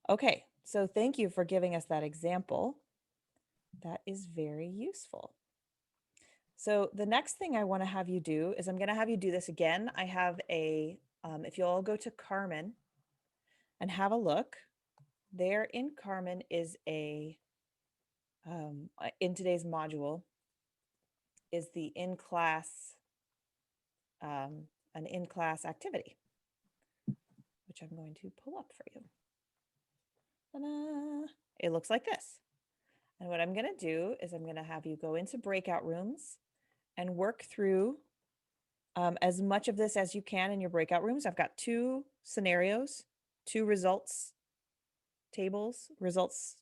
Okay, so thank you for giving us that example. That is very useful. So the next thing I want to have you do is I'm going to have you do this again. I have a, if you all go to Carmen and have a look, there in Carmen is a, in today's module, is the in-class, an in-class activity, which I'm going to pull up for you. Ta-da! It looks like this. And what I'm going to do is I'm going to have you go into breakout rooms and work through as much of this as you can in your breakout rooms. I've got 2 scenarios, 2 results tables, results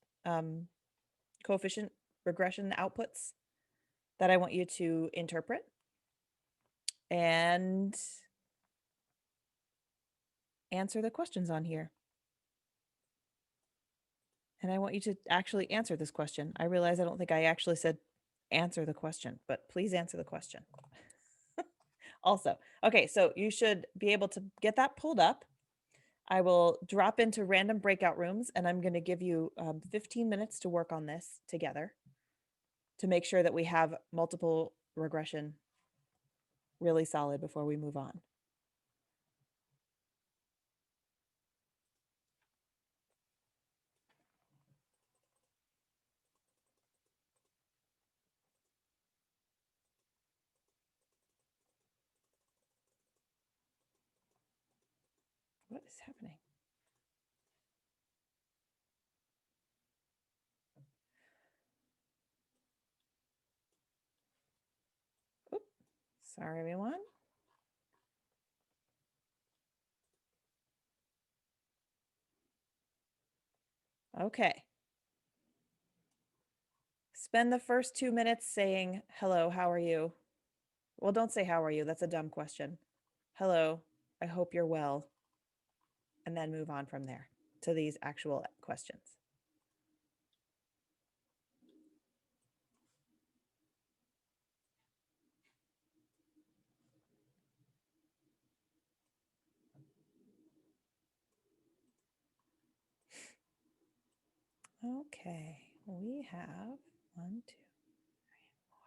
coefficient regression outputs that I want you to interpret. And answer the questions on here. And I want you to actually answer this question. I realize I don't think I actually said answer the question, but please answer the question. Also, okay, so you should be able to get that pulled up. I will drop into random breakout rooms and I'm going to give you 15 minutes to work on this together to make sure that we have multiple regression really solid before we move on. What is happening? Oops, sorry, everyone. Okay. Spend the first 2 minutes saying, hello, how are you? Well, don't say how are you. That's a dumb question. Hello, I hope you're well. And then move on from there to these actual questions. Okay, we have 1, 2, 3, 4,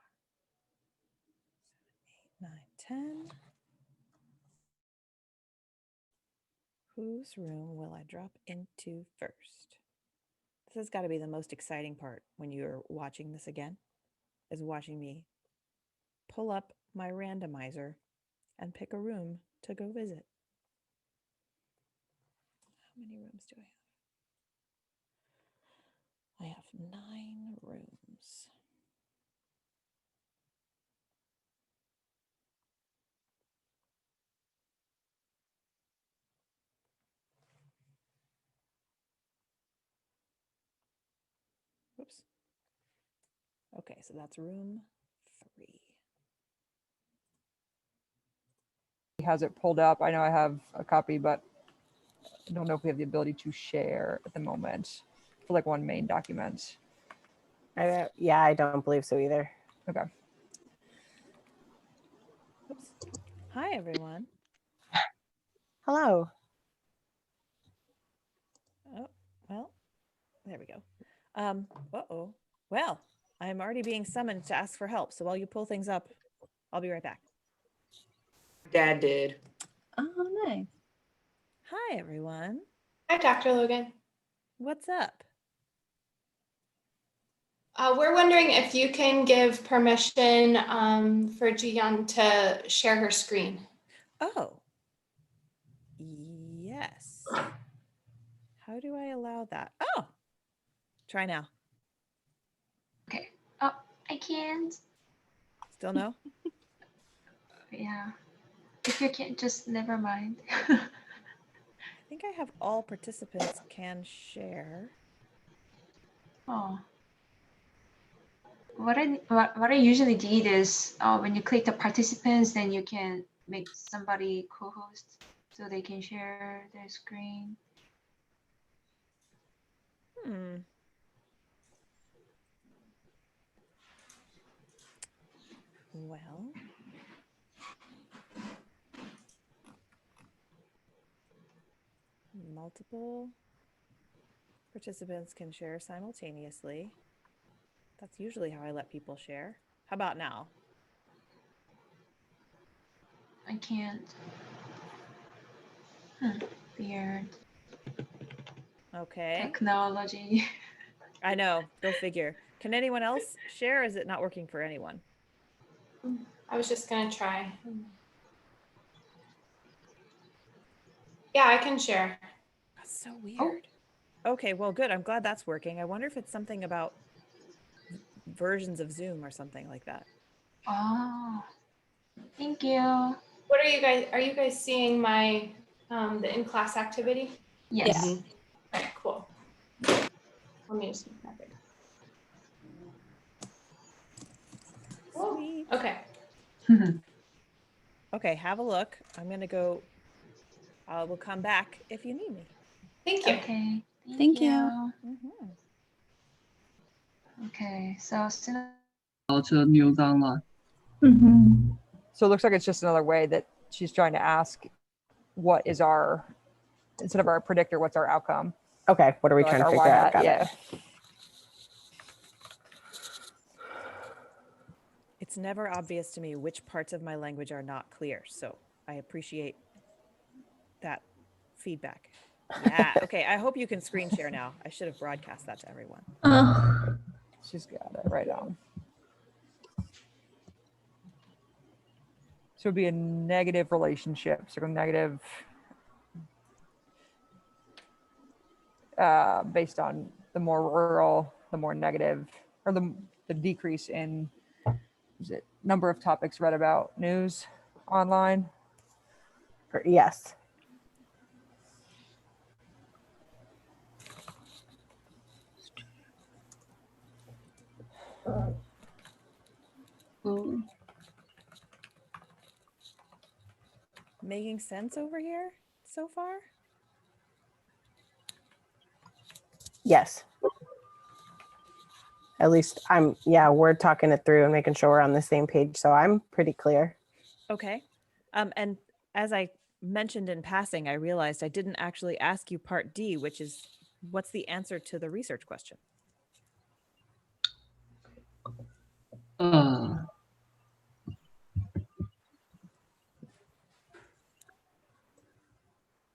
7, 8, 9, 10. Whose room will I drop into first? This has got to be the most exciting part when you're watching this again, is watching me pull up my randomizer and pick a room to go visit. How many rooms do I have? I have 9 rooms. Whoops. Okay, so that's room 3. He has it pulled up. I know I have a copy, but I don't know if we have the ability to share at the moment for like one main document. Yeah, I don't believe so either. Okay. Oops. Hi, everyone. Hello. Oh, well, there we go. Uh-oh. Well, I'm already being summoned to ask for help. So while you pull things up, I'll be right back. Dad did. Oh, nice. Hi, everyone. Hi, Dr. Logan. What's up? We're wondering if you can give permission for Jiyeon to share her screen. Oh, yes. How do I allow that? Oh, try now. Okay. Oh, I can't. Still no? Yeah. If you can't, just never mind. I think I have all participants can share. Oh. What I usually did is when you click the participants, then you can make somebody co-host so they can share their screen. Well, multiple participants can share simultaneously. That's usually how I let people share. How about now? I can't. Weird Okay. technology. I know. Go figure. Can anyone else share? Or is it not working for anyone? I was just gonna try. Yeah, I can share. That's so weird. Okay, well, good. I'm glad that's working. I wonder if it's something about versions of Zoom or something like that. Oh, thank you. What are you guys seeing my, the in-class activity? Yes. Mhm. Okay, cool. Let me just make that big. Whoa, Sweet. okay. Okay, have a look. I'm going to go. We'll come back if you need me. Thank you. Okay. Thank you. Mhm. Okay, so So it looks like it's just another way that she's trying to ask, what is our, instead of our predictor, what's our outcome? Okay, what are we Like trying to our figure out? y-hat, Got yeah. it. It's never obvious to me which parts of my language are not clear. So I appreciate that feedback. Yeah. Okay. I hope you can screen share now. I should have broadcast that to everyone. She's got it right on. So it'd be a negative relationship. So negative based on the more rural, the more negative, or the decrease in, is it number of topics read about news online? Yes. Making sense over here so far? Yes. At least we're talking it through and making sure we're on the same page. So I'm pretty clear. Okay. And as I mentioned in passing, I realized I didn't actually ask you part D, which is what's the answer to the research question?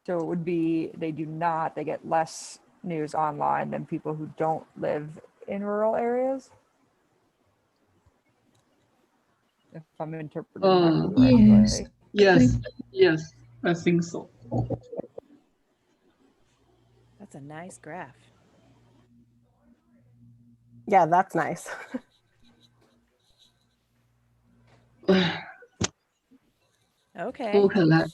So it would be, they get less news online than people who don't live in rural areas. If I'm interpreting that correctly. Yes, I think so. That's a nice graph. Yeah, that's nice. Okay. Okay, let's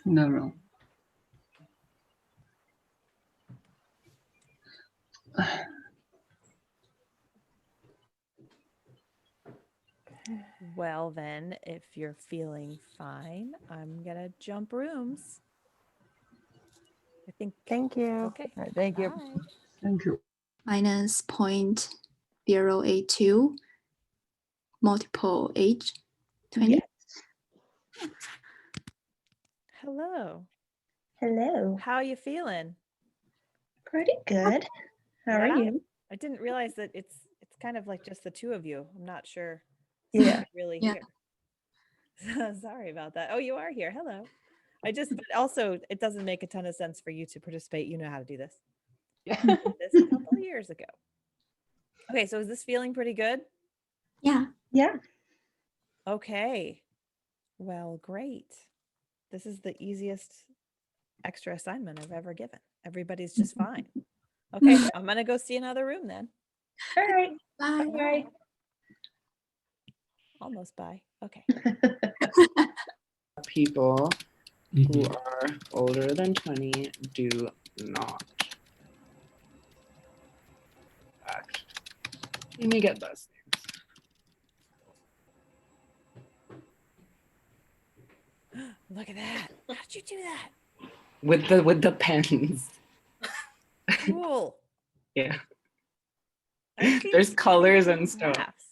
scenario. Well, then, if you're feeling fine, I'm going to jump rooms. I think. Thank you. Okay. All right, thank you. Bye. Thank you. Minus 0.082 multiple age 20. Yes. Hello. Hello. How you feeling? Pretty good. How are Yeah? you? I didn't realize that it's kind of like just the two of you. I'm not sure. Yeah. Really Yeah. here. Sorry about that. Oh, you are here. Hello. But also it doesn't make a ton of sense for you to participate. You know how to do this. Yeah. This a couple years ago. Okay, so is this feeling pretty good? Yeah. Yeah. Okay. Well, great. This is the easiest extra assignment I've ever given. Everybody's just fine. Okay, I'm gonna go see another room then. All right. Bye. Bye. Almost bye. Okay. People who are older than 20 do not act. You may get those things. Look at that. How'd you do that? With the pens. Cool. Yeah. I've seen There's some colors cool and stuff. graphs.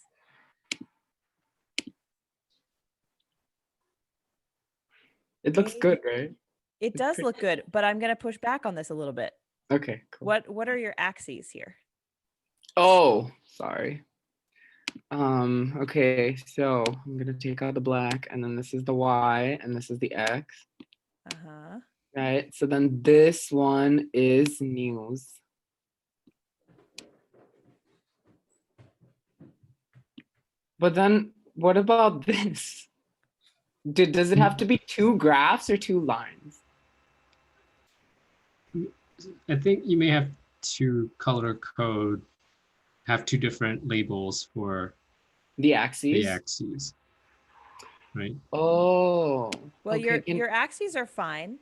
It looks good, right? It does look good, but I'm going to push back on this a little bit. Okay, cool. What are your axes here? Oh, sorry. Okay, so I'm gonna take out the black, and then this is the Y, and this is the X, Uh-huh. right? So then this one is news. But then what about this? Does it have to be two graphs or two lines? I think you may have to color code, have two different labels for The axes? the axes, right? Oh. Well, okay. your axes are fine.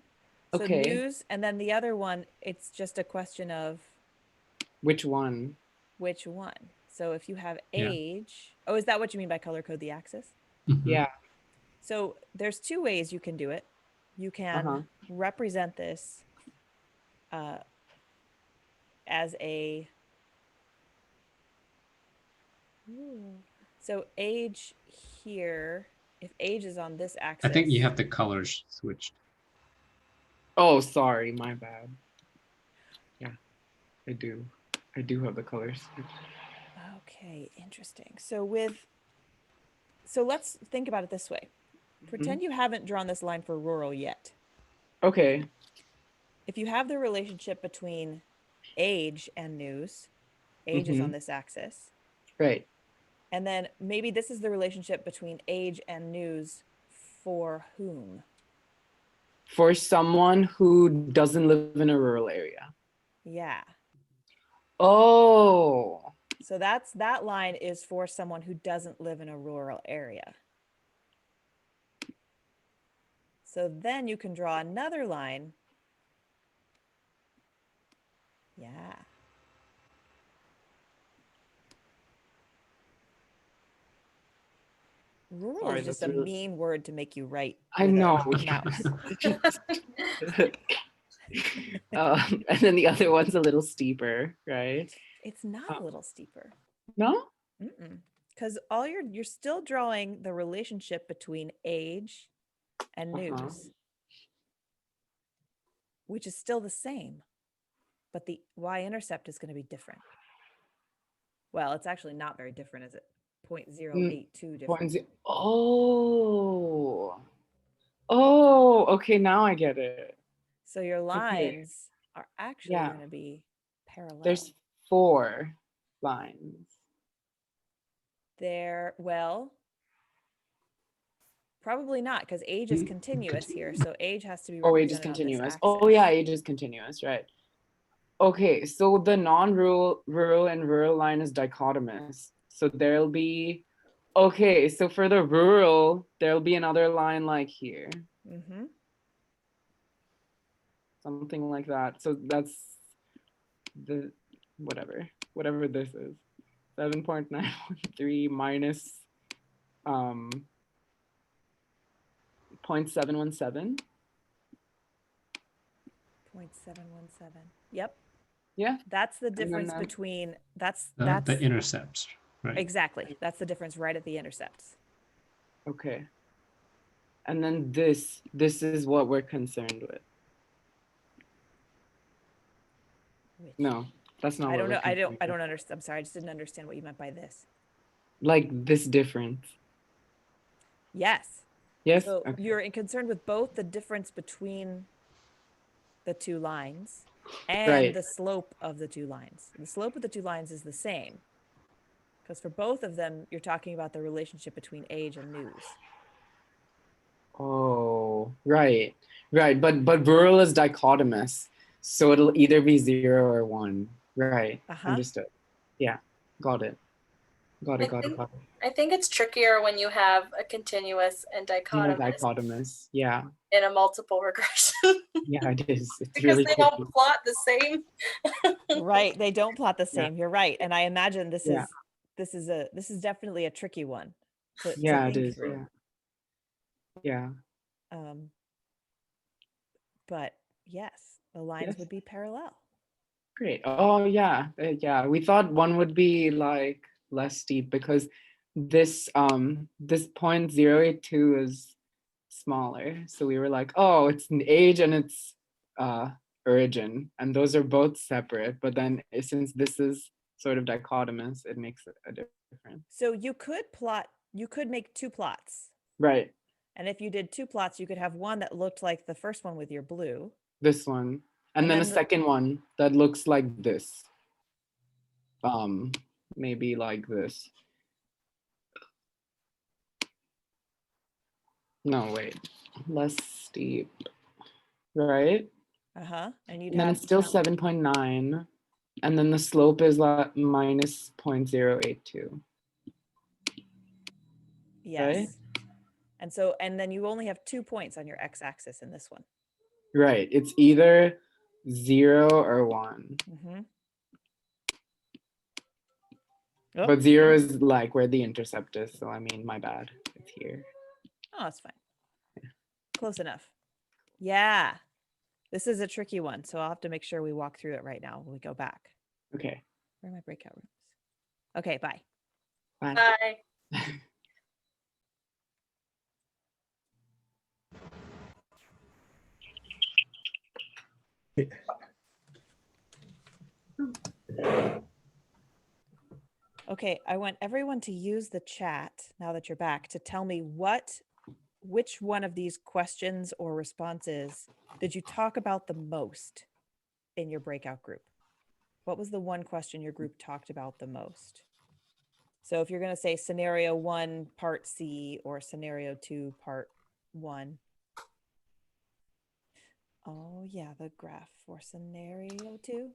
So Okay. news, and then the other one, it's just a question of Which one? which one. So if you have Yeah. age, oh, is that what you mean by color code the axis? Mhm. Yeah. So there's two ways you can do it. You can Uh-huh. represent this as a, so age here, if age is on this axis. I think you have the colors switched. Oh, sorry, my bad. Yeah, I do. I do have the colors. Okay, interesting. So let's think about it this way. Pretend you haven't drawn this line for rural yet. Okay. If you have the relationship between age and news, age is on this axis. Right. And then maybe this is the relationship between age and news for whom? For someone who doesn't live in a rural area. Yeah. Oh. So that line is for someone who doesn't live in a rural area. So then you can draw another line. Yeah. Rural Sorry, is just that's a really- mean word to make you write. I with know. a mouse. And then the other one's a little steeper, right? It's not a little steeper. No? Because all you're still drawing the relationship between age and news, which is still the same, but the y-intercept is going to be different. Well, it's actually not very different, is it? 0.082 different. Oh. Oh, okay, now I get it. So your lines are actually Yeah. going to be parallel. There's 4 lines. Well, probably not, because age is continuous here. So age has to be Oh, age is represented on this continuous. axis. Oh, yeah, age is continuous, right? Okay, so the non-rural, rural, and rural line is dichotomous. So there'll be, okay, so for the rural, there'll be another line like here. Something like that. So that's the, whatever this is. 7.913 minus 0.717. 0.717. Yep. Yeah. That's the then difference that- between, that's The intercepts, right? exactly. That's the difference right at the intercepts. Okay. And then this is what we're concerned with. Which, No, that's not I what don't we're know. I concerned don't with. understand. I'm sorry. I just didn't understand what you meant by this. Like this difference. Yes. Yes. So Okay. you're concerned with both the difference between the two lines and Right. the slope of the two lines. The slope of the two lines is the same. Because for both of them, you're talking about the relationship between age and news. Oh, right. Right. But rural is dichotomous. So it'll either be 0 or 1. Right. Understood. Yeah. Got it. Got it. I think it's trickier when you have a continuous and Dichotomous. Yeah. in a multiple regression. Yeah, it is. It's because really they tricky. don't plot the same. Right. They don't plot the same. You're right. And I imagine this Yeah. is definitely a tricky one to Yeah, it think is. through. Yeah. But yes, the lines would be parallel. Great. Oh yeah. Yeah. We thought one would be like less steep because this this 0.082 is smaller. So we were like, oh, it's an age and it's origin, and those are both separate. But then since this is sort of dichotomous, it makes a difference. So you could make two plots. Right. And if you did two plots, you could have one that looked like the first one with your blue. This one. And, And then a then the- second one that looks like this. Maybe like this. No, wait. Less steep. Right? Uh-huh. And you'd And then have it's still 7.9. And then the slope is like minus 0.082. yes. Right? And so, and then you only have 2 points on your x-axis in this one. Right. It's either 0 or 1. Mm-hmm. But 0 is like where the intercept is. So I mean, my bad. It's here. Oh, it's fine. Close enough. Yeah. This is a tricky one. So I'll have to make sure we walk through it right now when we go back. Okay. Where are my breakout rooms? Okay, bye. Bye. Bye. Okay, I want everyone to use the chat now that you're back to tell me which one of these questions or responses did you talk about the most in your breakout group? What was the one question your group talked about the most? So if you're going to say scenario 1 part C or scenario 2 part 1. Oh yeah, the graph for scenario 2.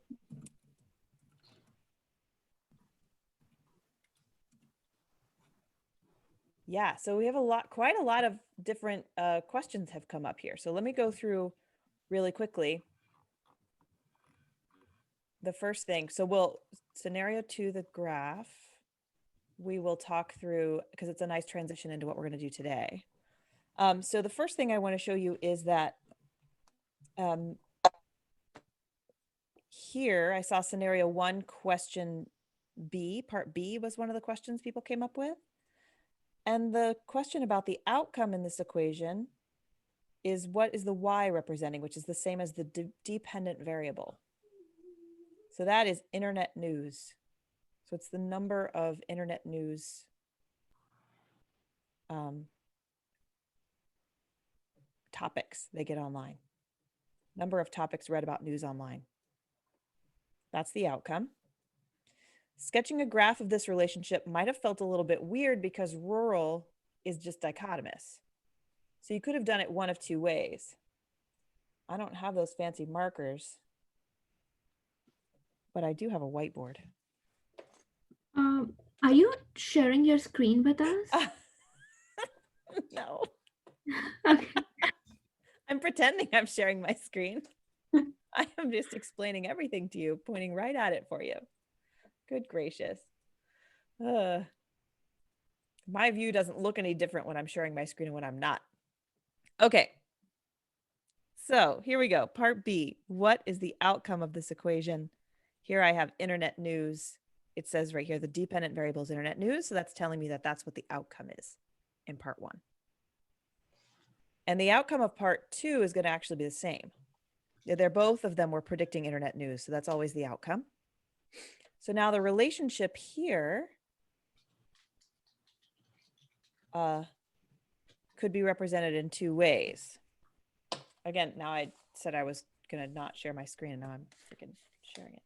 Yeah, so we have quite a lot of different questions have come up here. So let me go through really quickly. The first thing, so scenario 2, the graph, we will talk through because it's a nice transition into what we're going to do today. So the first thing I want to show you is that here I saw scenario 1, question B, part B was one of the questions people came up with. And the question about the outcome in this equation is what is the y representing, which is the same as the dependent variable. So that is internet news. So it's the number of internet news topics they get online. Number of topics read about news online. That's the outcome. Sketching a graph of this relationship might have felt a little bit weird because rural is just dichotomous. So you could have done it one of two ways. I don't have those fancy markers, but I do have a whiteboard. Are you sharing your screen with us? No. Okay. I'm pretending I'm sharing my screen. I am just explaining everything to you, pointing right at it for you. Good gracious. My view doesn't look any different when I'm sharing my screen and when I'm not. Okay. So here we go. Part B. What is the outcome of this equation? Here I have internet news. It says right here, the dependent variable is internet news. So that's telling me that that's what the outcome is in part 1. And the outcome of part 2 is going to actually be the same. They're both of them were predicting internet news. So that's always the outcome. So now the relationship here could be represented in 2 ways. Again, now I said I was going to not share my screen and now I'm freaking sharing it.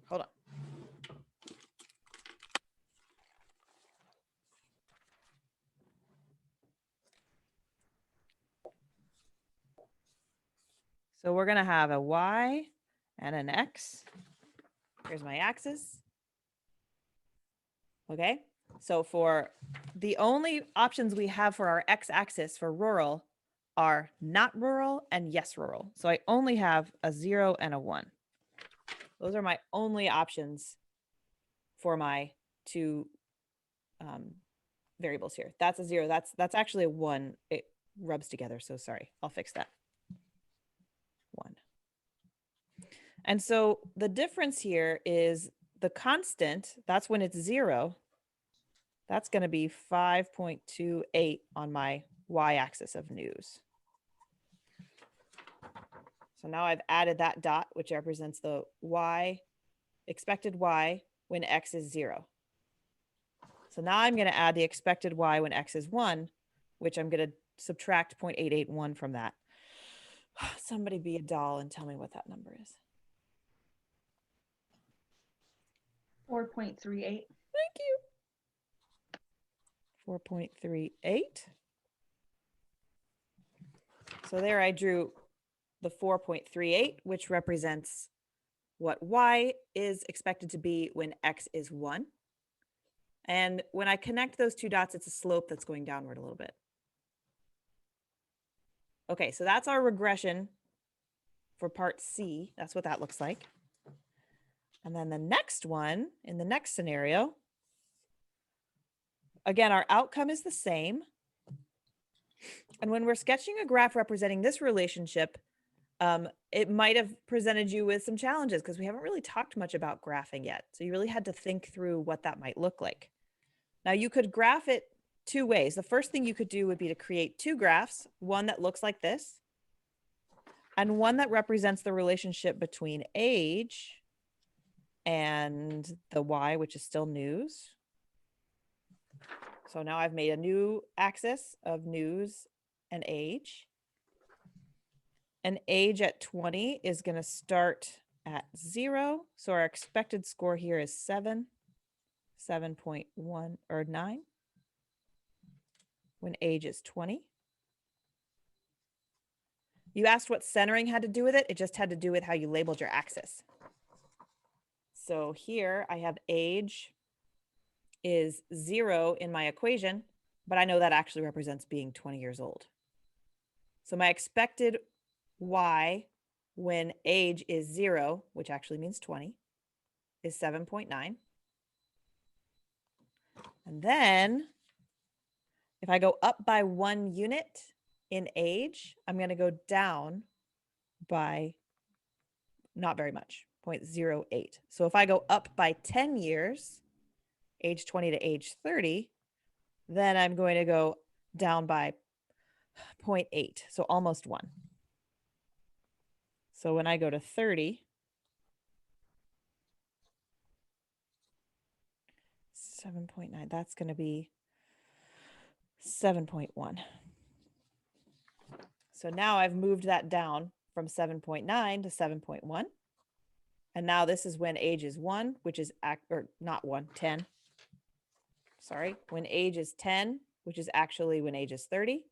Hold on. So we're going to have a Y and an X. Here's my axis. Okay. So for the only options we have for our X-axis for rural are not rural and yes rural. So I only have a 0 and a 1. Those are my only options for my 2 variables here. That's a 0. That's actually a 1. It rubs together. So sorry. I'll fix that. 1. And so the difference here is the constant, that's when it's 0. That's going to be 5.28 on my y-axis of news. So now I've added that dot, which represents the y, expected y when x is 0. So now I'm going to add the expected y when x is 1, which I'm going to subtract 0.881 from that. Somebody be a doll and tell me what that number is. 4.38. Thank you. 4.38. So there I drew the 4.38, which represents what y is expected to be when x is 1. And when I connect those two dots, it's a slope that's going downward a little bit. Okay, so that's our regression for part C. That's what that looks like. And then the next one, in the next scenario, again, our outcome is the same. And when we're sketching a graph representing this relationship, it might have presented you with some challenges because we haven't really talked much about graphing yet. So you really had to think through what that might look like. Now you could graph it two ways. The first thing you could do would be to create two graphs, one that looks like this, and one that represents the relationship between age and the y, which is still news. So now I've made a new axis of news and age. And age at 20 is going to start at 0. So our expected score here is 7.1 or 9 when age is 20. You asked what centering had to do with it. It just had to do with how you labeled your axis. So here I have age is 0 in my equation, but I know that actually represents being 20 years old. So my expected y when age is 0, which actually means 20, is 7.9. And then if I go up by 1 unit in age, I'm going to go down by not very much, 0.08. So if I go up by 10 years, age 20 to age 30, then I'm going to go down by 0.8, so almost 1. So when I go to 30, 7.9, that's going to be 7.1. So now I've moved that down from 7.9 to 7.1. And now this is when age is 1, which is, or not 1, 10. Sorry, when age is 10, which is actually when age is 30.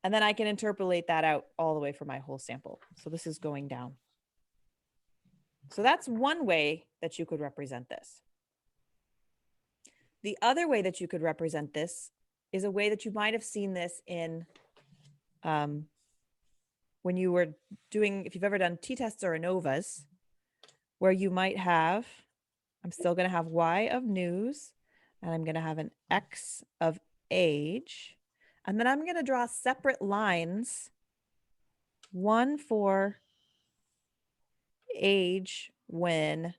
And then I can interpolate that out all the way for my whole sample. So this is going down. So that's one way that you could represent this. The other way that you could represent this is a way that you might have seen this in when you were doing, if you've ever done t-tests or ANOVAs, where you might have, I'm still going to have y of news, and I'm going to have an x of age, and then I'm going to draw separate lines, one for age when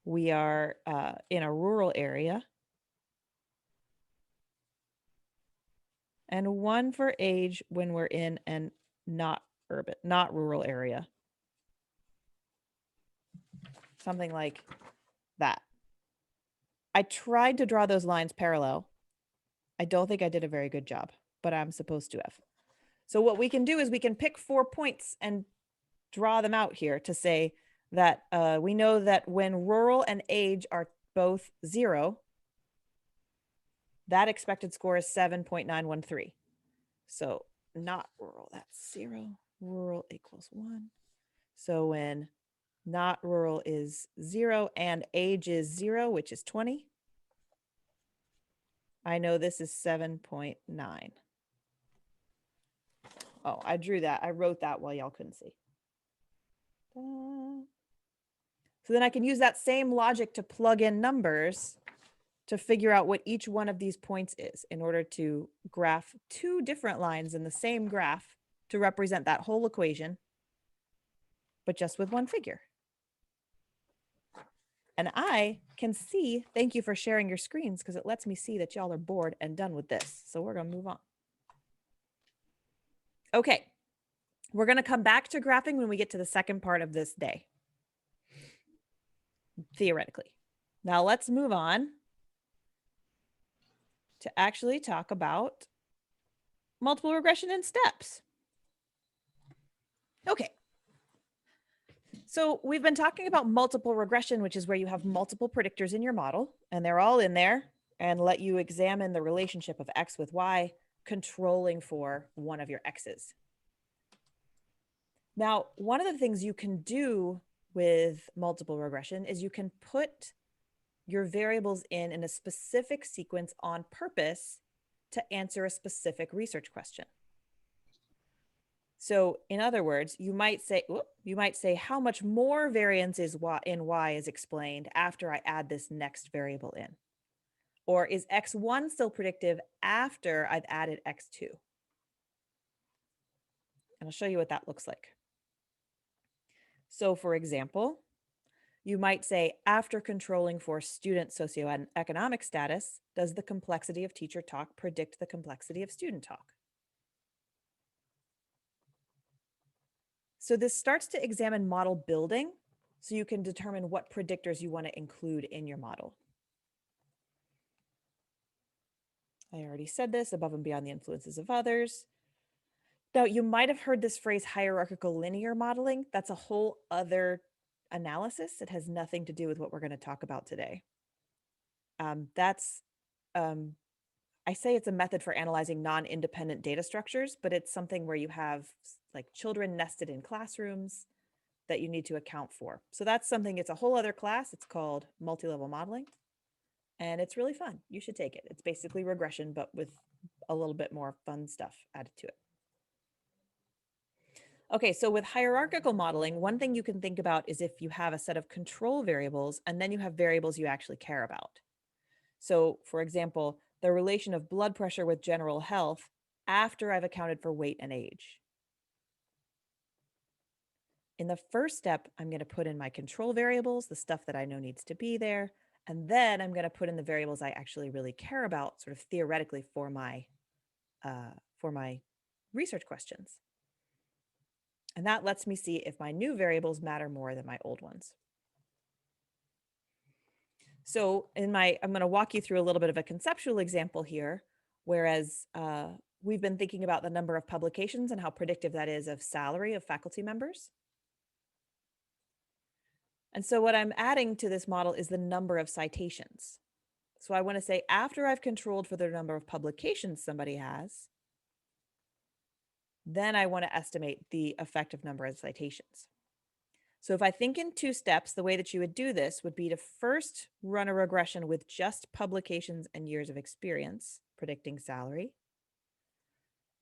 we are in a rural area, and one for age when we're in an not rural area. Something like that. I tried to draw those lines parallel. I don't think I did a very good job, but I'm supposed to have. So what we can do is we can pick 4 points and draw them out here to say that we know that when rural and age are both 0, that expected score is 7.913. So not rural, that's 0. Rural equals 1. So when not rural is 0 and age is 0, which is 20, I know this is 7.9. Oh, I drew that. I wrote that while y'all couldn't see. So then I can use that same logic to plug in numbers to figure out what each one of these points is in order to graph two different lines in the same graph to represent that whole equation, but just with one figure. And I can see, thank you for sharing your screens because it lets me see that y'all are bored and done with this. So we're going to move on. Okay. We're going to come back to graphing when we get to the second part of this day, theoretically. Now let's move on to actually talk about multiple regression in steps. Okay. So we've been talking about multiple regression, which is where you have multiple predictors in your model, and they're all in there and let you examine the relationship of X with Y, controlling for one of your X's. Now, one of the things you can do with multiple regression is you can put your variables in a specific sequence on purpose to answer a specific research question. So in other words, you might say how much more variance is in Y is explained after I add this next variable in. Or is X1 still predictive after I've added X2? And I'll show you what that looks like. So for example, you might say, after controlling for student socioeconomic status, does the complexity of teacher talk predict the complexity of student talk? So this starts to examine model building so you can determine what predictors you want to include in your model. I already said this, above and beyond the influences of others. Now, you might have heard this phrase hierarchical linear modeling. That's a whole other analysis. It has nothing to do with what we're going to talk about today. I say it's a method for analyzing non-independent data structures, but it's something where you have like children nested in classrooms that you need to account for. So that's something, it's a whole other class. It's called multi-level modeling. And it's really fun. You should take it. It's basically regression, but with a little bit more fun stuff added to it. Okay, so with hierarchical modeling, one thing you can think about is if you have a set of control variables and then you have variables you actually care about. So for example, the relation of blood pressure with general health after I've accounted for weight and age. In the first step, I'm going to put in my control variables, the stuff that I know needs to be there. And then I'm going to put in the variables I actually really care about, sort of theoretically for my research questions. And that lets me see if my new variables matter more than my old ones. So I'm going to walk you through a little bit of a conceptual example here, whereas we've been thinking about the number of publications and how predictive that is of salary of faculty members. And so what I'm adding to this model is the number of citations. So I want to say after I've controlled for the number of publications somebody has, then I want to estimate the effective number of citations. So if I think in two steps, the way that you would do this would be to first run a regression with just publications and years of experience, predicting salary.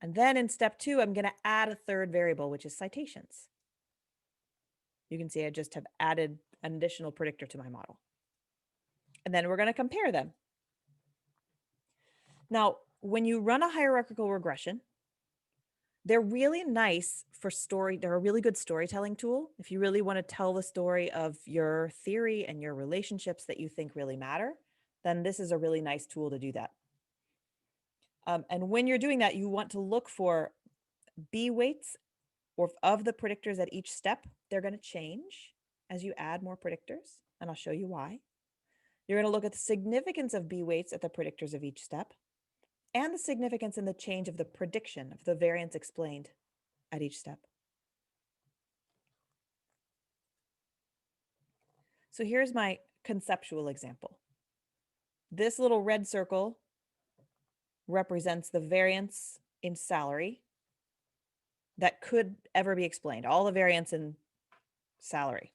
And then in step two, I'm going to add a third variable, which is citations. You can see I just have added an additional predictor to my model. And then we're going to compare them. Now, when you run a hierarchical regression, they're really nice for they're a really good storytelling tool. If you really want to tell the story of your theory and your relationships that you think really matter, then this is a really nice tool to do that. And when you're doing that, you want to look for B weights or of the predictors at each step. They're going to change as you add more predictors, and I'll show you why. You're going to look at the significance of B weights at the predictors of each step, and the significance in the change of the prediction of the variance explained at each step. So here's my conceptual example. This little red circle represents the variance in salary that could ever be explained, all the variance in salary.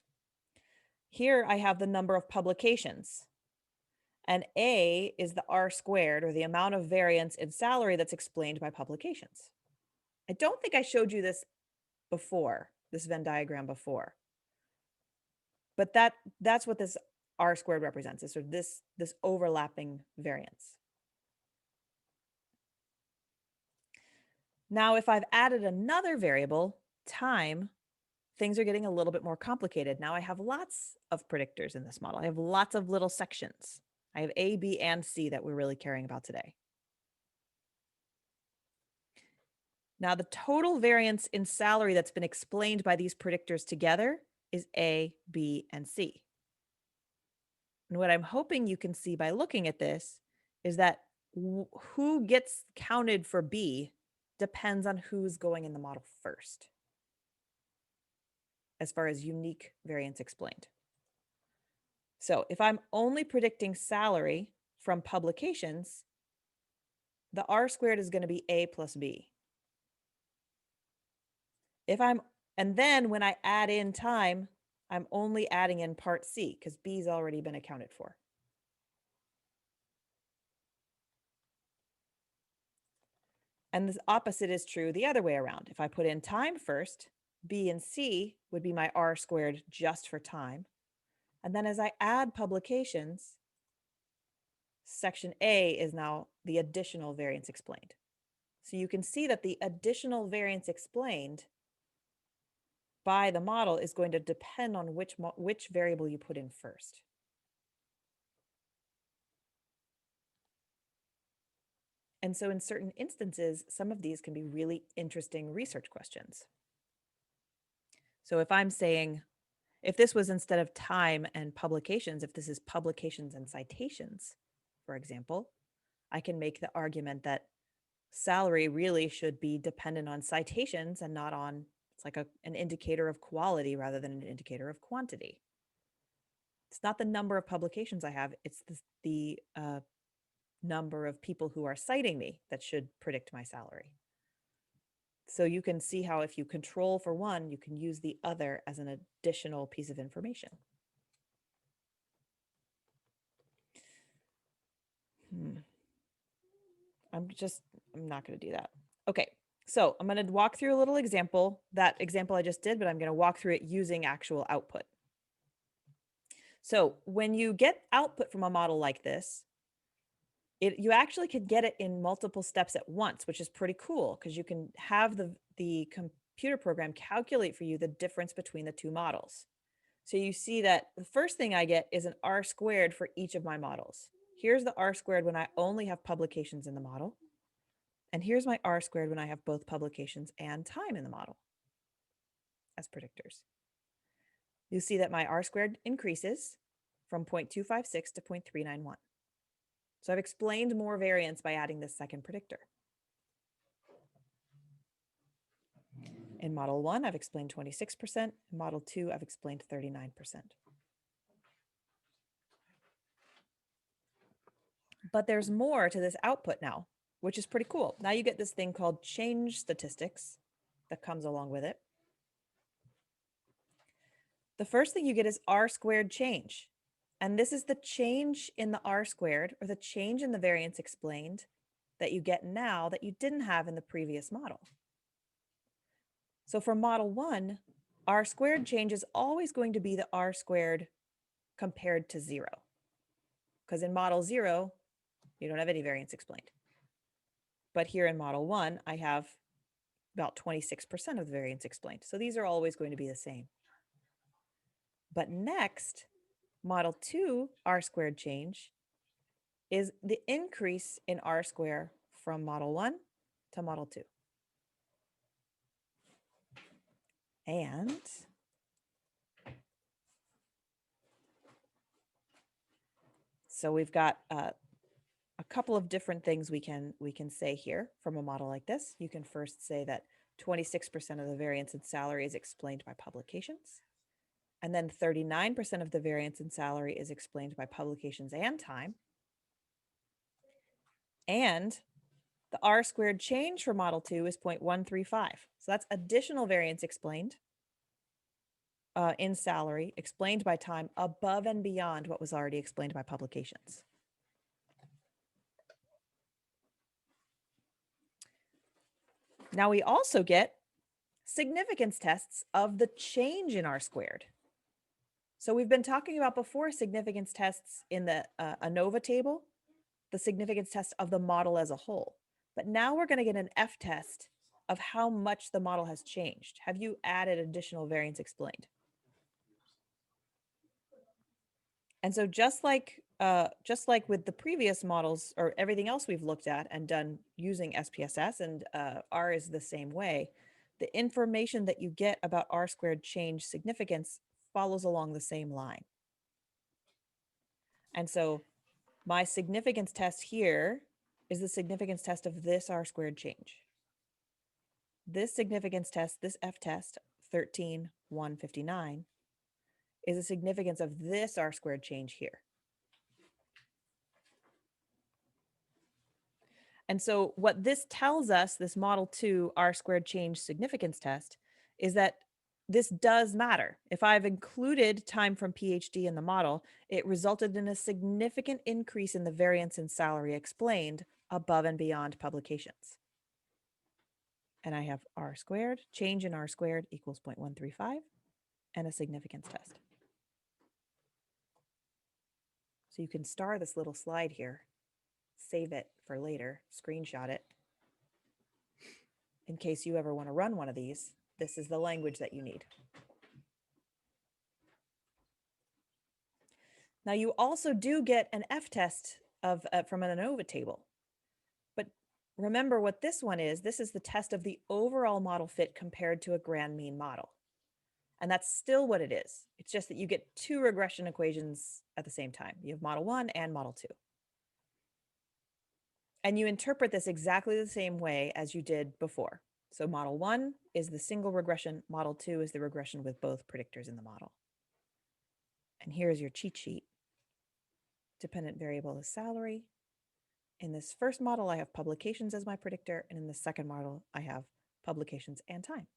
Here I have the number of publications, and A is the R squared, or the amount of variance in salary that's explained by publications. I don't think I showed you this before, this Venn diagram before, but that's what this R squared represents, is sort of this overlapping variance. Now, if I've added another variable, time, things are getting a little bit more complicated. Now I have lots of predictors in this model. I have lots of little sections. I have A, B, and C that we're really caring about today. Now the total variance in salary that's been explained by these predictors together is A, B, and C. And what I'm hoping you can see by looking at this is that who gets counted for B depends on who's going in the model first, as far as unique variance explained. So if I'm only predicting salary from publications, the R squared is going to be A plus B. And then when I add in time, I'm only adding in part C because B's already been accounted for. And the opposite is true the other way around. If I put in time first, B and C would be my R squared just for time. And then as I add publications, section A is now the additional variance explained. So you can see that the additional variance explained by the model is going to depend on which variable you put in first. And so in certain instances, some of these can be really interesting research questions. So if I'm saying, if this was instead of time and publications, if this is publications and citations, for example, I can make the argument that salary really should be dependent on citations and not on, it's like an indicator of quality rather than an indicator of quantity. It's not the number of publications I have, it's the number of people who are citing me that should predict my salary. So you can see how if you control for one, you can use the other as an additional piece of information. I'm not going to do that. Okay, so I'm going to walk through a little example, that example I just did, but I'm going to walk through it using actual output. So when you get output from a model like this, you actually could get it in multiple steps at once, which is pretty cool because you can have the computer program calculate for you the difference between the two models. So you see that the first thing I get is an R squared for each of my models. Here's the R squared when I only have publications in the model. And here's my R squared when I have both publications and time in the model as predictors. You see that my R squared increases from 0.256 to 0.391. So I've explained more variance by adding this second predictor. In model 1, I've explained 26%. In model 2, I've explained 39%. But there's more to this output now, which is pretty cool. Now you get this thing called change statistics that comes along with it. The first thing you get is R squared change. And this is the change in the R squared, or the change in the variance explained, that you get now that you didn't have in the previous model. So for model 1, R squared change is always going to be the R squared compared to 0. Because in model 0, you don't have any variance explained. But here in model 1, I have about 26% of the variance explained. So these are always going to be the same. But next, model 2 R squared change is the increase in R square from model 1 to model 2. And so we've got a couple of different things we can say here from a model like this. You can first say that 26% of the variance in salary is explained by publications. And then 39% of the variance in salary is explained by publications and time. And the R squared change for model 2 is 0.135. So that's additional variance explained in salary, explained by time, above and beyond what was already explained by publications. Now we also get significance tests of the change in R squared. So we've been talking about before significance tests in the ANOVA table, the significance test of the model as a whole. But now we're going to get an F test of how much the model has changed? Have you added additional variance explained? And so just like with the previous models or everything else we've looked at and done using SPSS, and R is the same way, the information that you get about R squared change significance follows along the same line. And so my significance test here is the significance test of this R squared change. This significance test, this F test, 13,159, is a significance of this R squared change here. And so what this tells us, this model 2 R squared change significance test, is that this does matter. If I've included time from PhD in the model, it resulted in a significant increase in the variance in salary explained above and beyond publications. And I have R squared, change in R squared equals 0.135, and a significance test. So you can star this little slide here, save it for later, screenshot it. In case you ever want to run one of these, this is the language that you need. Now you also do get an F test of from an ANOVA table. But remember what this one is. This is the test of the overall model fit compared to a grand mean model. And that's still what it is. It's just that you get two regression equations at the same time. You have model 1 and model 2. And you interpret this exactly the same way as you did before. So model 1 is the single regression. Model 2 is the regression with both predictors in the model. And here's your cheat sheet. Dependent variable is salary. In this first model, I have publications as my predictor. And in the second model, I have publications and time.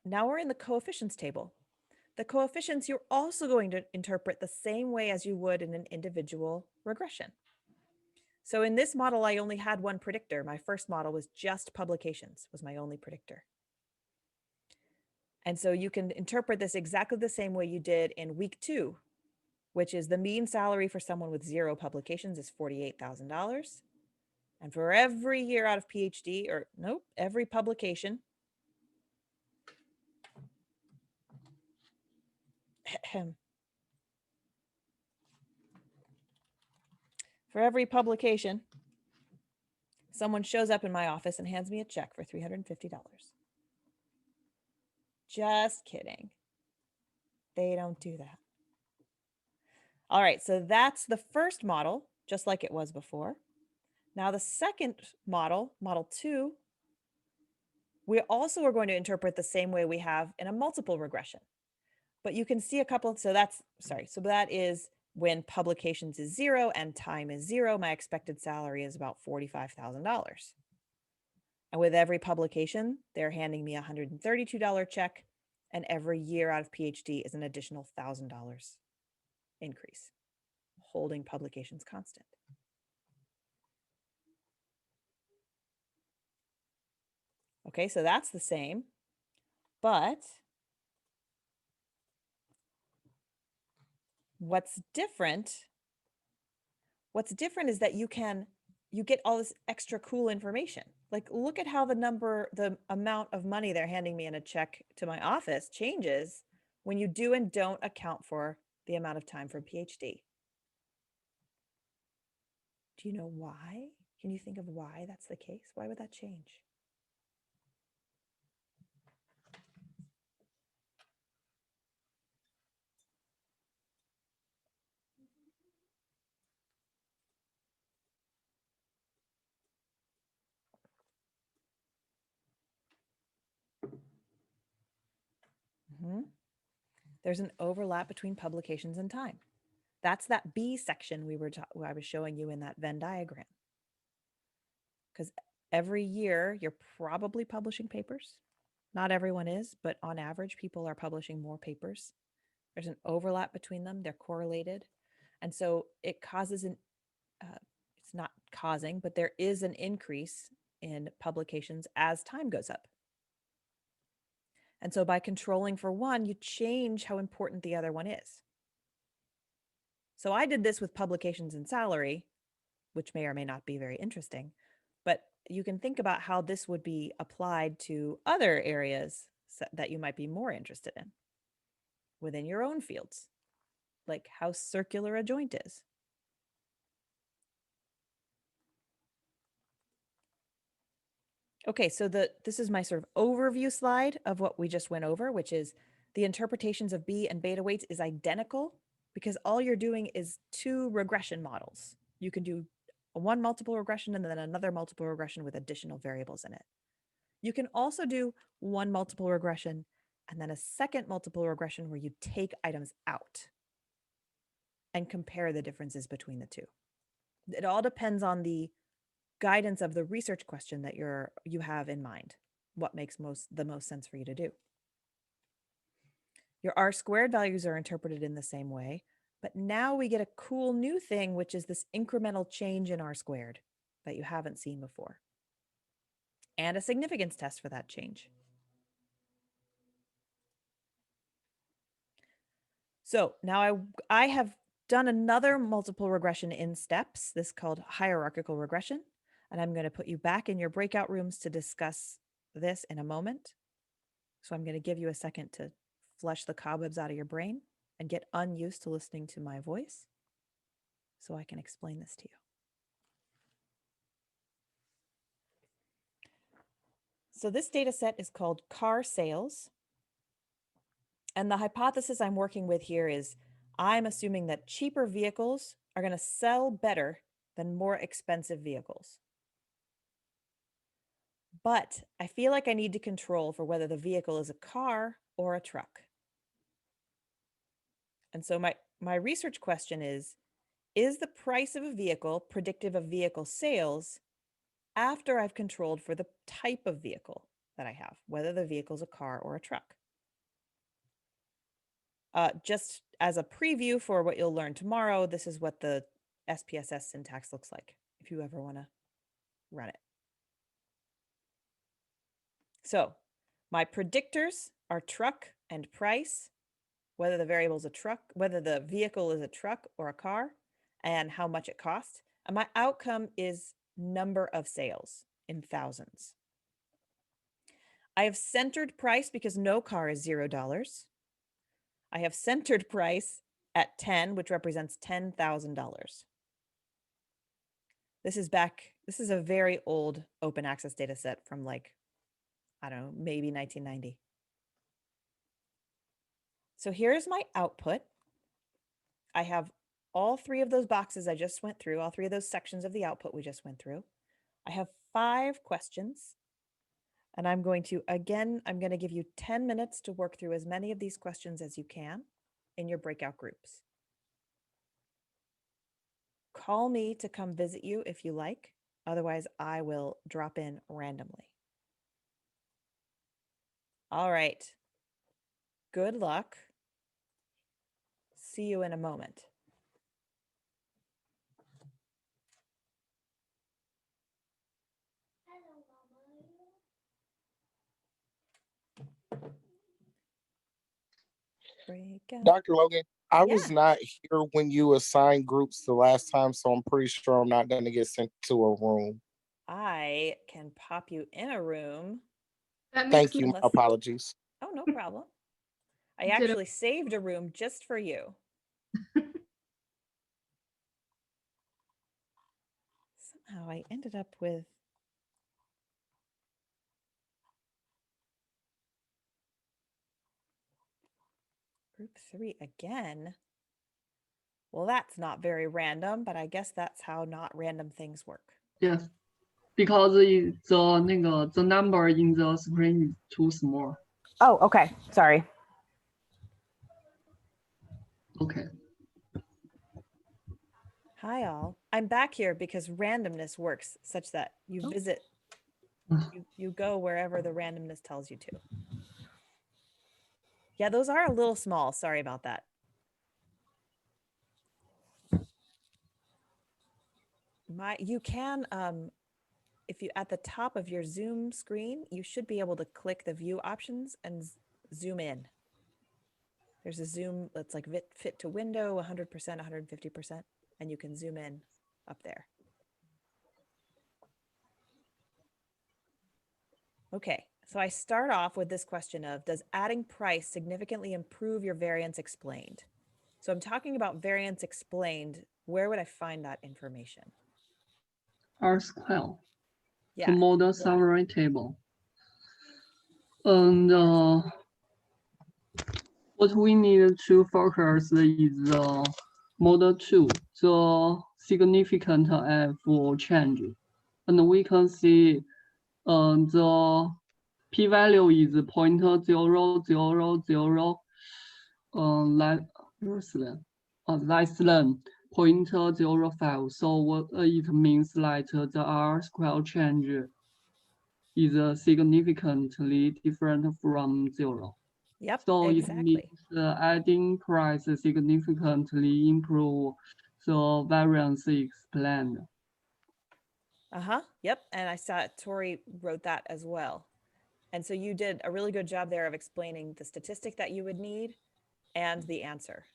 Now we're in the coefficients table. The coefficients, you're also going to interpret the same way as you would in an individual regression. So in this model, I only had one predictor. My first model was just publications, was my only predictor. And so you can interpret this exactly the same way you did in week 2, which is the mean salary for someone with 0 publications is $48,000. And for every year out of PhD, or nope, every publication, for every publication, someone shows up in my office and hands me a check for $350. Just kidding. They don't do that. All right, so that's the first model, just like it was before. Now the second model, model 2, we also are going to interpret the same way we have in a multiple regression. But you can see a couple, so that's, sorry, so that is when publications is 0 and time is 0, my expected salary is about $45,000. And with every publication, they're handing me a $132 check, and every year out of PhD is an additional $1,000 increase, holding publications constant. Okay, so that's the same, but what's different is that you get all this extra cool information. Like, look at how the amount of money they're handing me in a check to my office changes when you do and don't account for the amount of time for PhD. Do you know why? Can you think of why that's the case? Why would that change? There's an overlap between publications and time. That's that B section I was showing you in that Venn diagram. Because every year you're probably publishing papers. Not everyone is, but on average, people are publishing more papers. There's an overlap between them. They're correlated. And so it causes it's not causing, but there is an increase in publications as time goes up. And so by controlling for one, you change how important the other one is. So I did this with publications and salary, which may or may not be very interesting, but you can think about how this would be applied to other areas that you might be more interested in within your own fields, like how circular a joint is. Okay, so this is my sort of overview slide of what we just went over, which is the interpretations of B and beta weights is identical because all you're doing is 2 regression models. You can do one multiple regression and then another multiple regression with additional variables in it. You can also do one multiple regression and then a second multiple regression where you take items out and compare the differences between the two. It all depends on the guidance of the research question that you have in mind. What makes the most sense for you to do. Your R² values are interpreted in the same way, but now we get a cool new thing, which is this incremental change in R² that you haven't seen before, and a significance test for that change. So now I have done another multiple regression in steps, this called hierarchical regression, and I'm going to put you back in your breakout rooms to discuss this in a moment. So I'm going to give you a second to flush the cobwebs out of your brain and get unused to listening to my voice so I can explain this to you. So this data set is called car sales. And the hypothesis I'm working with here is I'm assuming that cheaper vehicles are going to sell better than more expensive vehicles. But I feel like I need to control for whether the vehicle is a car or a truck. And so my research question is the price of a vehicle predictive of vehicle sales after I've controlled for the type of vehicle that I have, whether the vehicle is a car or a truck? Just as a preview for what you'll learn tomorrow, this is what the SPSS syntax looks like if you ever want to run it. So my predictors are truck and price, whether the variable is a truck, whether the vehicle is a truck or a car, and how much it costs. And my outcome is number of sales in thousands. I have centered price because no car is $0. I have centered price at 10, which represents $10,000. This is a very old open access data set from like, I don't know, maybe 1990. So here's my output. I have all 3 of those boxes I just went through, all 3 of those sections of the output we just went through. I have 5 questions. And I'm going to give you 10 minutes to work through as many of these questions as you can in your breakout groups. Call me to come visit you if you like. Otherwise, I will drop in randomly. All right. Good luck. See you in a moment. Breakout. Dr. Logan, I Yeah. was not here when you assigned groups the last time, so I'm pretty sure I'm not going to get sent to a room. I can pop you in a room. Thank you. My apologies. Oh, no problem. I actually saved a room just for you. Somehow I ended up with group 3 again. Well, that's not very random, but I guess that's how not random things work. Yes, because the number in the screen is too small. Oh, okay. Sorry. Okay. Hi, all. I'm back here because randomness works such that you visit, you go wherever the randomness tells you to. Yeah, those are a little small. Sorry about that. You can, if you at the top of your Zoom screen, you should be able to click the view options and zoom in. There's a zoom that's like fit to window, 100%, 150%, and you can zoom in up there. Okay, so I start off with this question of, does adding price significantly improve your variance explained? So I'm talking about variance explained. Where would I find that information? R square. Yeah. To model summary table. And what we need to focus is the model 2, the significant F change. And we can see the p-value is 0.000 less than 0.05. So what it means that the R square change is significantly different from 0. Yep, so exactly. It means adding price significantly improve the variance explained. Yep, and I saw Tori wrote that as well. And so you did a really good job there of explaining the statistic that you would need and the answer.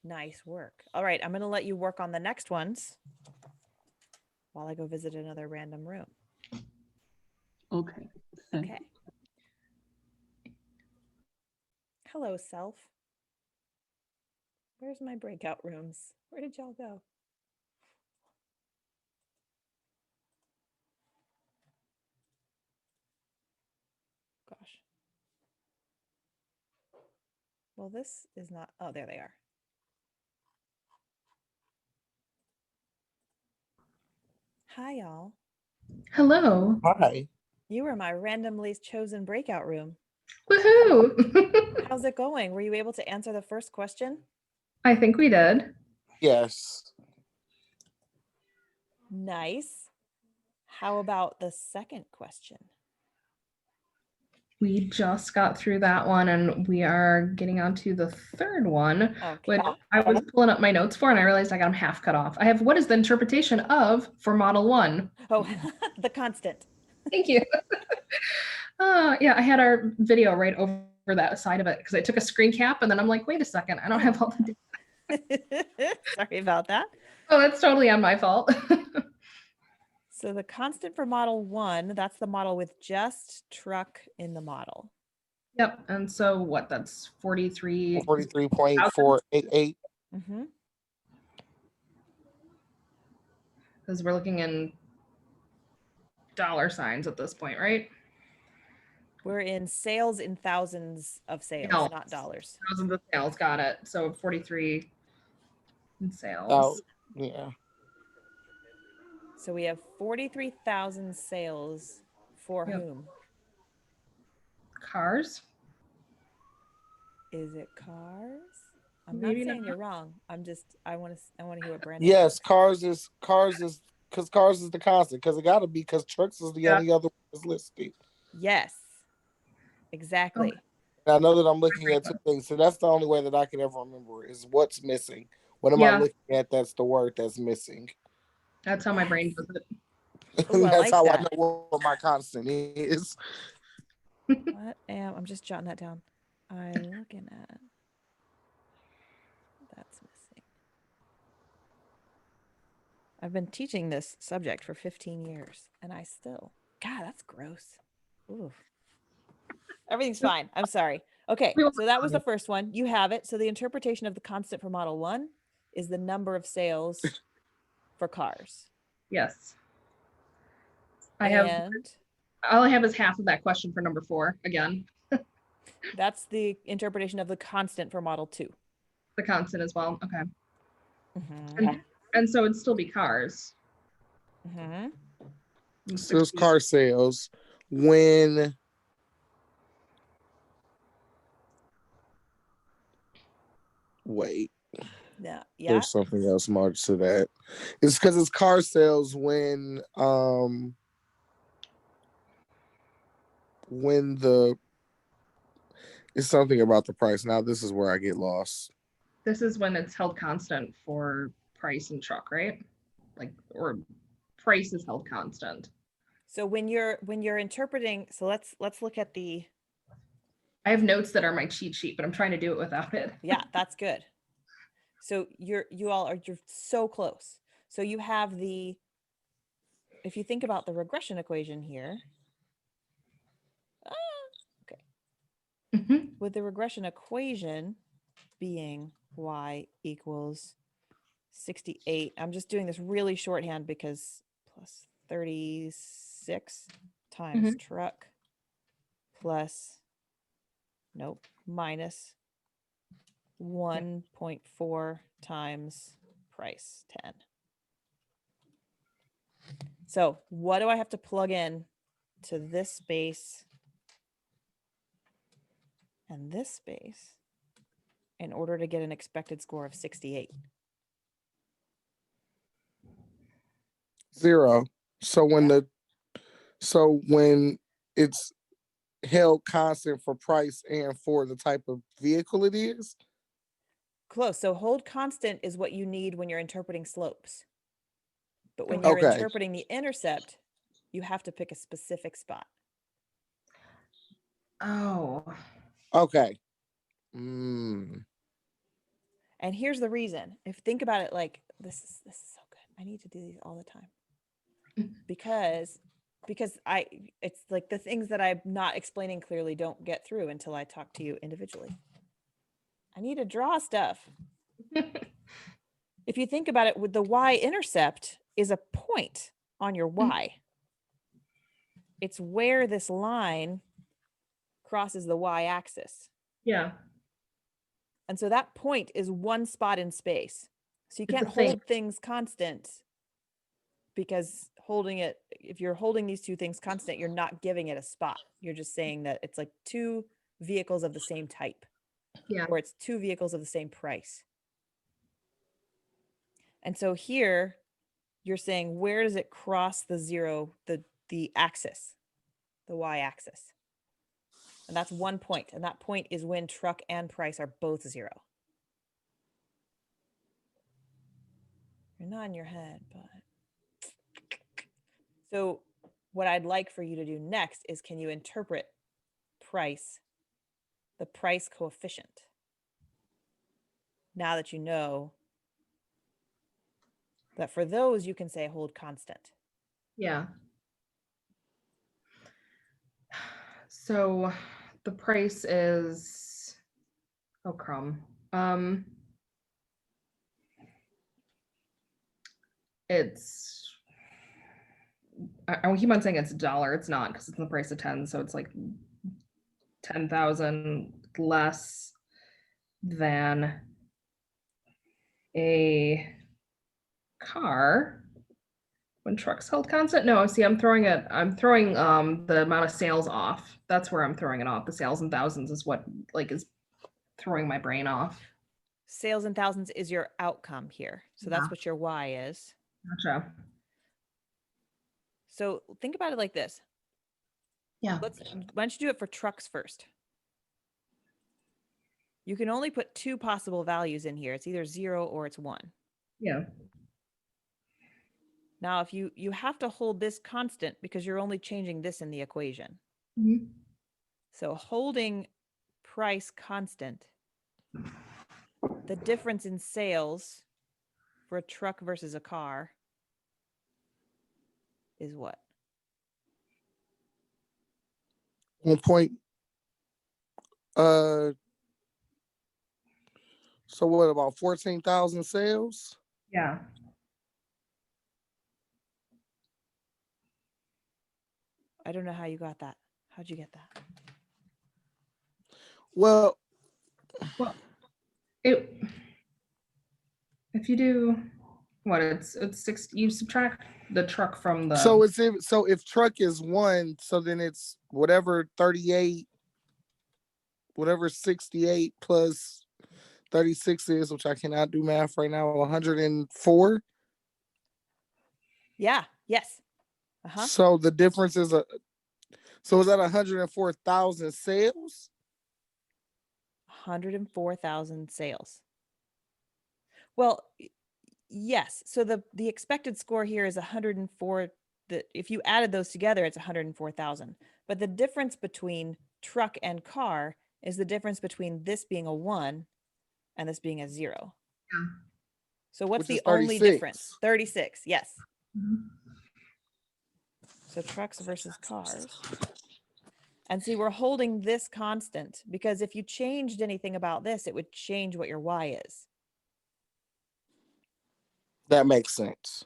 Nice work. All right, I'm going to let you work on the next ones while I go visit another random room. Okay. Okay. Hello, self. Where's my breakout rooms? Where did y'all go? Gosh. Well, this is not, oh, there they are. Hi, y'all. Hello. Hi. You were my randomly chosen breakout room. Woohoo! How's it going? Were you able to answer the first question? I think we did. Yes. Nice. How about the second question? We just got through that one and we are getting on to the third one, which I was pulling up my notes for and I realized I got them half cut off. I have, what is the interpretation of for model 1? Oh, the constant. Thank you. Yeah, I had our video right over that side of it because I took a screen cap and then I'm like, wait a second, I don't have all the data. Sorry about that. Oh, that's totally on my fault. So the constant for model 1, that's the model with just truck in the model. Yep. And so what, that's 43. 43.488. Mm-hmm. Because we're looking in dollar signs at this point, right? We're in sales in thousands of sales, No. not dollars. Thousands of sales, got it. So 43 in sales. Oh, yeah. So we have 43,000 sales for whom? Cars. Is it cars? I'm Maybe not saying not. you're wrong. I want to hear what Brandon Yes, says. cars is because cars is the constant, because it got to be, because trucks is the only other one that's listed. Yes, exactly. Okay. I know that I'm looking at two things, so that's the only way that I can ever remember is what's missing. What am I looking at? That's the word that's missing. That's how my brain does it. Ooh, I that's like how that. I know what my constant is. I'm just jotting that down. I'm looking at. That's missing. I've been teaching this subject for 15 years and I still, God, that's gross. Ooh. Everything's fine. I'm sorry. Okay, so that was the first one. You have it. So the interpretation of the constant for model 1 is the number of sales for cars. Yes. All I have is half of that question for number 4 again. That's the interpretation of the constant for model 2. The constant as well. Okay. Mm-hmm. And so it'd still be cars. Mm-hmm. So it's car sales when wait. Yeah. There's something else more to that. It's because it's car sales when it's something about the price. Now this is where I get lost. This is when it's held constant for price and truck, right? Like, or price is held constant. So when you're interpreting, so let's look at the I have notes that are my cheat sheet, but I'm trying to do it without it. Yeah, that's good. So you're so close. So you have if you think about the regression equation here, okay. Mhm. With the regression equation being y equals 68, I'm just doing this really shorthand because plus 36 times truck plus, nope, minus 1.4 times price 10. So what do I have to plug in to this space and this space in order to get an expected score of 68? 0. So when it's held constant for price and for the type of vehicle it is. Close. So hold constant is what you need when you're interpreting slopes. But when you're interpreting the intercept, you have to pick a specific spot. Oh. Okay. And here's the reason. Think about it like this is so good. I need to do these all the time. Because it's like the things that I'm not explaining clearly don't get through until I talk to you individually. I need to draw stuff. If you think about it, with the y-intercept is a point on your y. It's where this line crosses the y-axis. Yeah. And so that point is one spot in space. So you can't hold things constant, because if you're holding these two things constant, you're not giving it a spot. You're just saying that it's like two vehicles of the same type. Yeah. Or it's two vehicles of the same price. And so here you're saying, where does it cross the zero, the axis, the y-axis? And that's one point. And that point is when truck and price are both 0. You're nodding your head, but. So what I'd like for you to do next is, can you interpret price, the price coefficient? Now that you know that for those, you can say hold constant. Yeah. So the price is, oh, crumb. It's, I keep on saying it's $1. It's not, because it's the price of 10. So it's like 10,000 less than a car when trucks held constant. No, see, I'm throwing the amount of sales off. That's where I'm throwing it off. The sales in thousands is what is throwing my brain off. Sales in thousands is your outcome here. So that's what your Y is. Gotcha. So think about it like this. Yeah. Why don't you do it for trucks first? You can only put two possible values in here. It's either 0 or it's 1. Yeah. Now, if you have to hold this constant because you're only changing this in the equation. Mm-hmm. So holding price constant, the difference in sales for a truck versus a car is what? 1 point. So what, about 14,000 sales? Yeah. I don't know how you got that. How'd you get that? Well, if you do what, it's 60, you subtract the truck from the. So if truck is 1, so then it's whatever 38, whatever 68 plus 36 is, which I cannot do math right now, 104. Yeah. Yes. So the difference is so is that 104,000 sales? 104,000 sales. Well, yes. So the expected score here is 104. If you added those together, it's 104,000. But the difference between truck and car is the difference between this being a 1 and this being a 0. Yeah. So what's Which is the only 36. difference? 36, yes. Mhm. So trucks versus cars. And see, we're holding this constant because if you changed anything about this, it would change what your y is. That makes sense.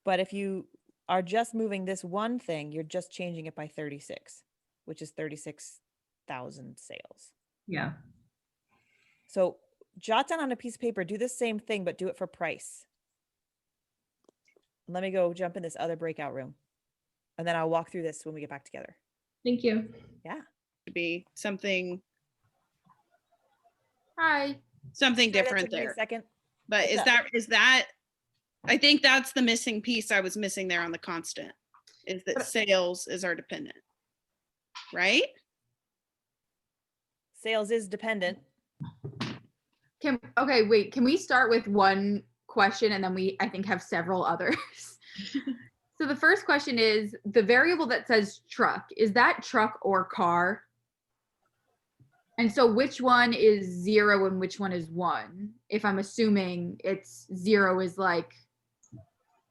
But if you are just moving this one thing, you're just changing it by 36, which is 36,000 sales. Yeah. So jot down on a piece of paper, do the same thing, but do it for price. Let me go jump in this other breakout room. And then I'll walk through this when we get back together. Thank you. Yeah. To be something Hi. something Sorry, that different took me a there. second. But What's is that I think that's the missing piece I was missing there on the constant, is that sales is our dependent, right? Sales is dependent. Okay, wait, can we start with one question and then I think have several others? So the first question is, the variable that says truck, is that truck or car? And so which one is 0 and which one is 1? If I'm assuming it's 0 is like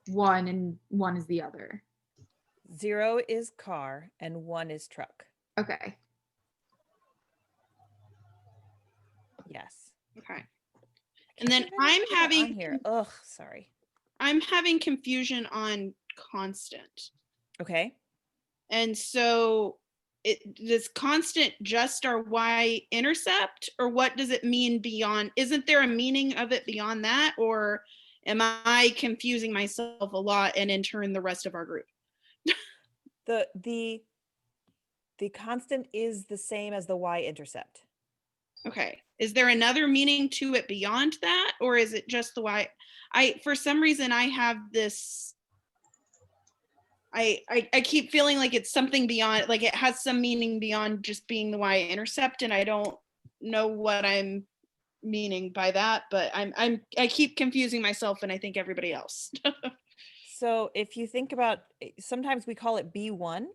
1 and 1 is the other. 0 is car and 1 is truck. Okay. Yes. Okay. And then I'm having here. Ugh, sorry. I'm having confusion on constant. Okay. And so does constant just our y-intercept, or what does it mean beyond? Isn't there a meaning of it beyond that, or am I confusing myself a lot and in turn the rest of our group? The constant is the same as the y-intercept. Okay. Is there another meaning to it beyond that, or is it just the y? For some reason I have this, I keep feeling like it's something beyond, like it has some meaning beyond just being the y-intercept, and I don't know what I'm meaning by that, but I keep confusing myself, and I think everybody else. So if you think about, sometimes we call it B1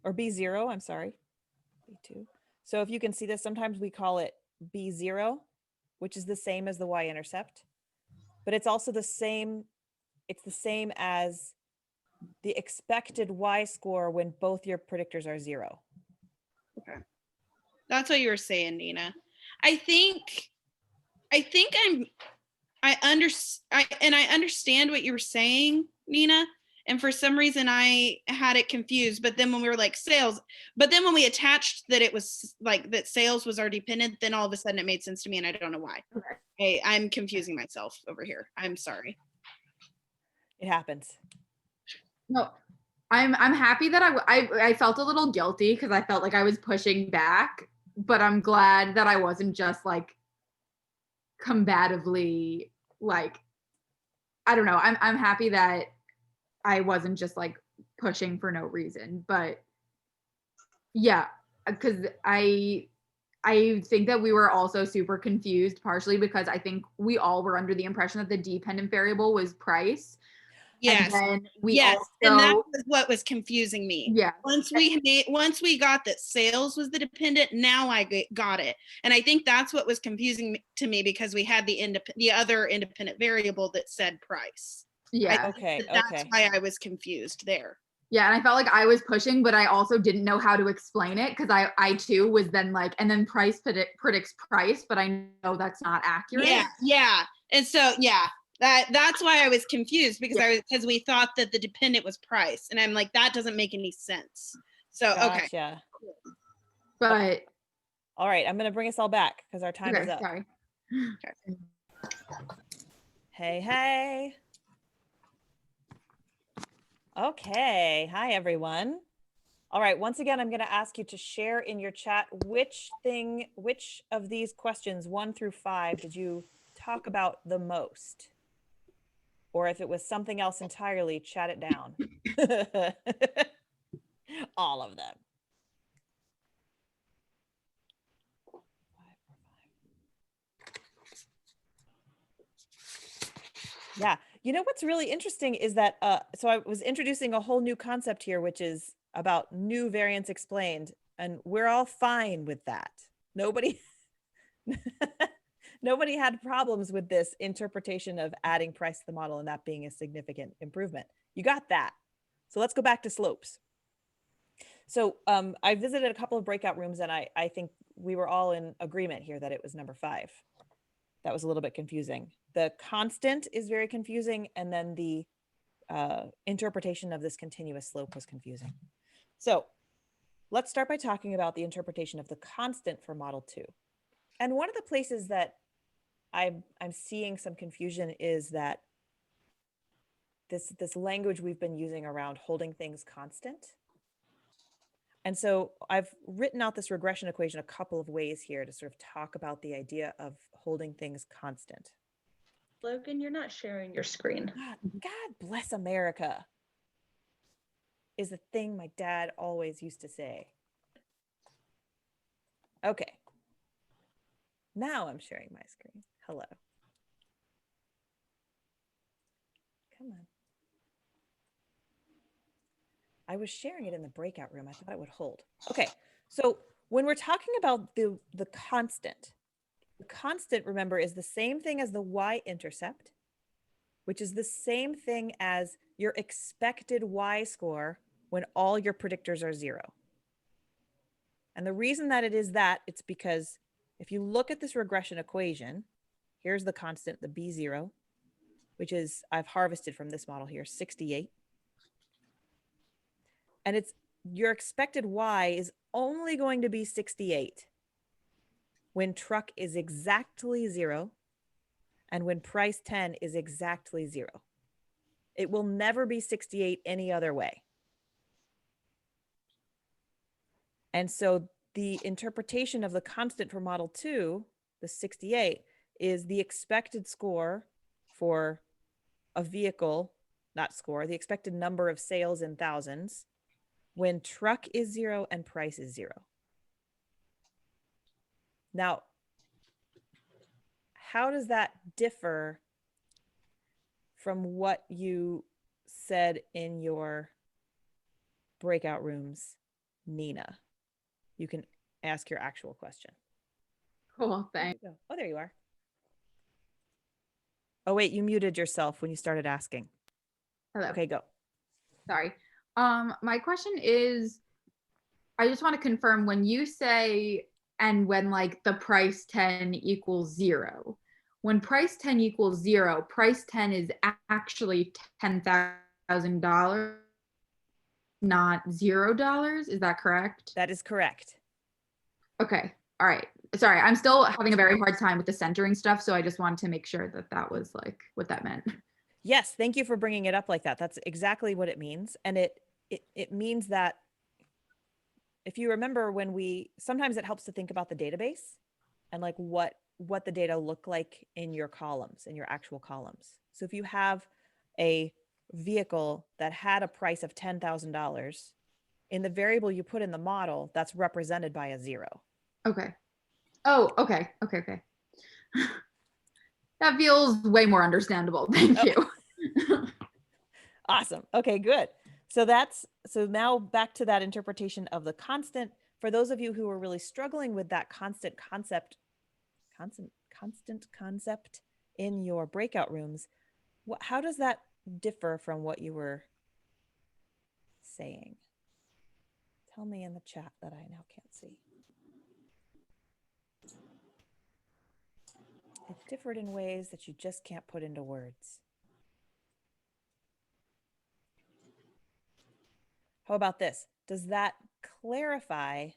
or B0, I'm sorry, B2. So if you can see this, sometimes we call it B0, which is the same as the y-intercept, but it's also the same, it's the same as the expected y-score when both your predictors are 0. Okay. That's what you were saying, Nina. I understand what you were saying, Nina. And for some reason I had it confused, but then when we were like sales, but then when we attached that it was like that sales was our dependent, then all of a sudden it made sense to me, and I don't know why. Okay. Hey, I'm confusing myself over here. I'm sorry. It happens. No, I'm happy that I felt a little guilty because I felt like I was pushing back, but I'm glad that I wasn't just like combatively, like, I don't know. I'm happy that I wasn't just like pushing for no reason, but yeah, because I think that we were also super confused, partially because I think we all were under the impression that the dependent variable was price. Yes. And then we yes. also, and that was what was confusing me. Yeah. Once we got that sales was the dependent, now I got it. And I think that's what was confusing to me, because we had the other independent variable that said price. Yeah. Okay. That's why I was confused there. Yeah, and I felt like I was pushing, but I also didn't know how to explain it, because I too was then like, and then price predicts price, but I know that's not accurate. Yeah. And so that's why I was confused, because we thought that the dependent was price, and I'm like, that doesn't make any sense. So Gotcha. okay. But all right, I'm gonna bring us all back because our time is up. Sorry. Okay. Hey. Okay, hi everyone. All right, once again, I'm going to ask you to share in your chat which of these questions 1 through 5 did you talk about the most? Or if it was something else entirely, chat it down. All of them. Yeah. You know what's really interesting is that, so I was introducing a whole new concept here, which is about new variance explained, and we're all fine with that. Nobody, nobody had problems with this interpretation of adding price to the model and that being a significant improvement. You got that. So let's go back to slopes. So I visited a couple of breakout rooms and I think we were all in agreement here that it was number 5. That was a little bit confusing. The constant is very confusing, and then the interpretation of this continuous slope was confusing. So let's start by talking about the interpretation of the constant for model 2. And one of the places that I'm seeing some confusion is that this language we've been using around holding things constant. And so I've written out this regression equation a couple of ways here to sort of talk about the idea of holding things constant. Logan, you're not sharing your screen. God bless America is the thing my dad always used to say. Okay. Now I'm sharing my screen. Hello. Come on. I was sharing it in the breakout room. I thought it would hold. Okay, so when we're talking about the constant, remember, is the same thing as the y-intercept, which is the same thing as your expected y-score when all your predictors are 0. And the reason that it is that, it's because if you look at this regression equation, here's the constant, the B0, which is, I've harvested from this model here, 68. And it's your expected y is only going to be 68 when truck is exactly 0 and when price 10 is exactly 0. It will never be 68 any other way. And so the interpretation of the constant for model 2, the 68, is the expected score for a vehicle, not score, the expected number of sales in thousands when truck is 0 and price is 0. Now, how does that differ from what you said in your breakout rooms, Nina? You can ask your actual question. Cool, thanks. Oh, there you are. Oh, wait, you muted yourself when you started asking. Hello. Okay, go. Sorry. My question is, I just want to confirm when you say, and when like the price 10 equals 0, when price 10 equals 0, price 10 is actually $10,000, not $0. Is that correct? That is correct. Okay. All right. Sorry, I'm still having a very hard time with the centering stuff, so I just wanted to make sure that that was like what that meant. Yes, thank you for bringing it up like that. That's exactly what it means. And it means that if you remember when sometimes it helps to think about the database and like what the data look like in your columns, in your actual columns. So if you have a vehicle that had a price of $10,000, in the variable you put in the model, that's represented by a 0. Okay. Oh, okay. Okay. That feels way more understandable. Thank you. Awesome. Okay, good. So now back to that interpretation of the constant. For those of you who are really struggling with that constant concept in your breakout rooms, how does that differ from what you were saying? Tell me in the chat that I now can't see. It differed in ways that you just can't put into words. How about this? Does that clarify?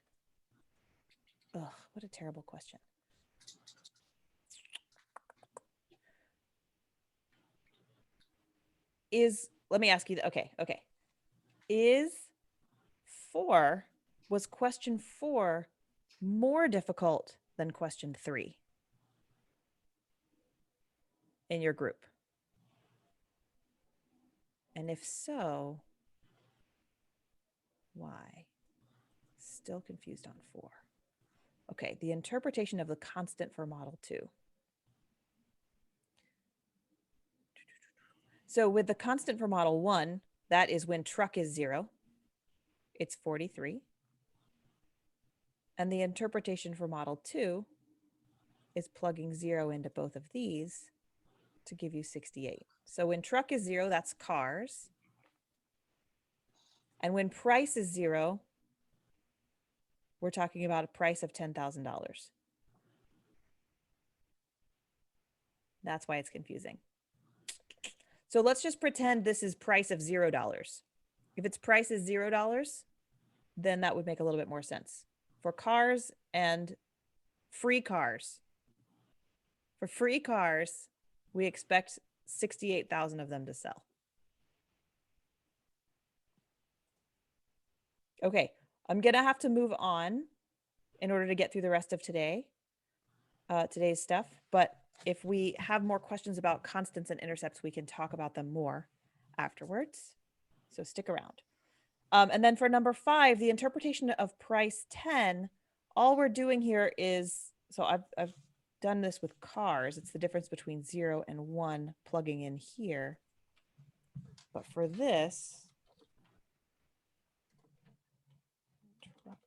Ugh, what a terrible question. Let me ask you, okay. Was question 4 more difficult than question 3 in your group? And if so, why? Still confused on 4. Okay, the interpretation of the constant for model 2. So with the constant for model 1, that is when truck is 0, it's 43. And the interpretation for model 2 is plugging 0 into both of these to give you 68. So when truck is 0, that's cars. And when price is 0, we're talking about a price of $10,000. That's why it's confusing. So let's just pretend this is price of $0. If its price is $0, then that would make a little bit more sense. For cars and free cars, for free cars, we expect 68,000 of them to sell. Okay, I'm gonna have to move on in order to get through the rest of today's stuff. But if we have more questions about constants and intercepts, we can talk about them more afterwards. So stick around. And then for number 5, the interpretation of price 10, all we're doing here is, so I've done this with cars. It's the difference between 0 and 1 plugging in here. But for this, truck.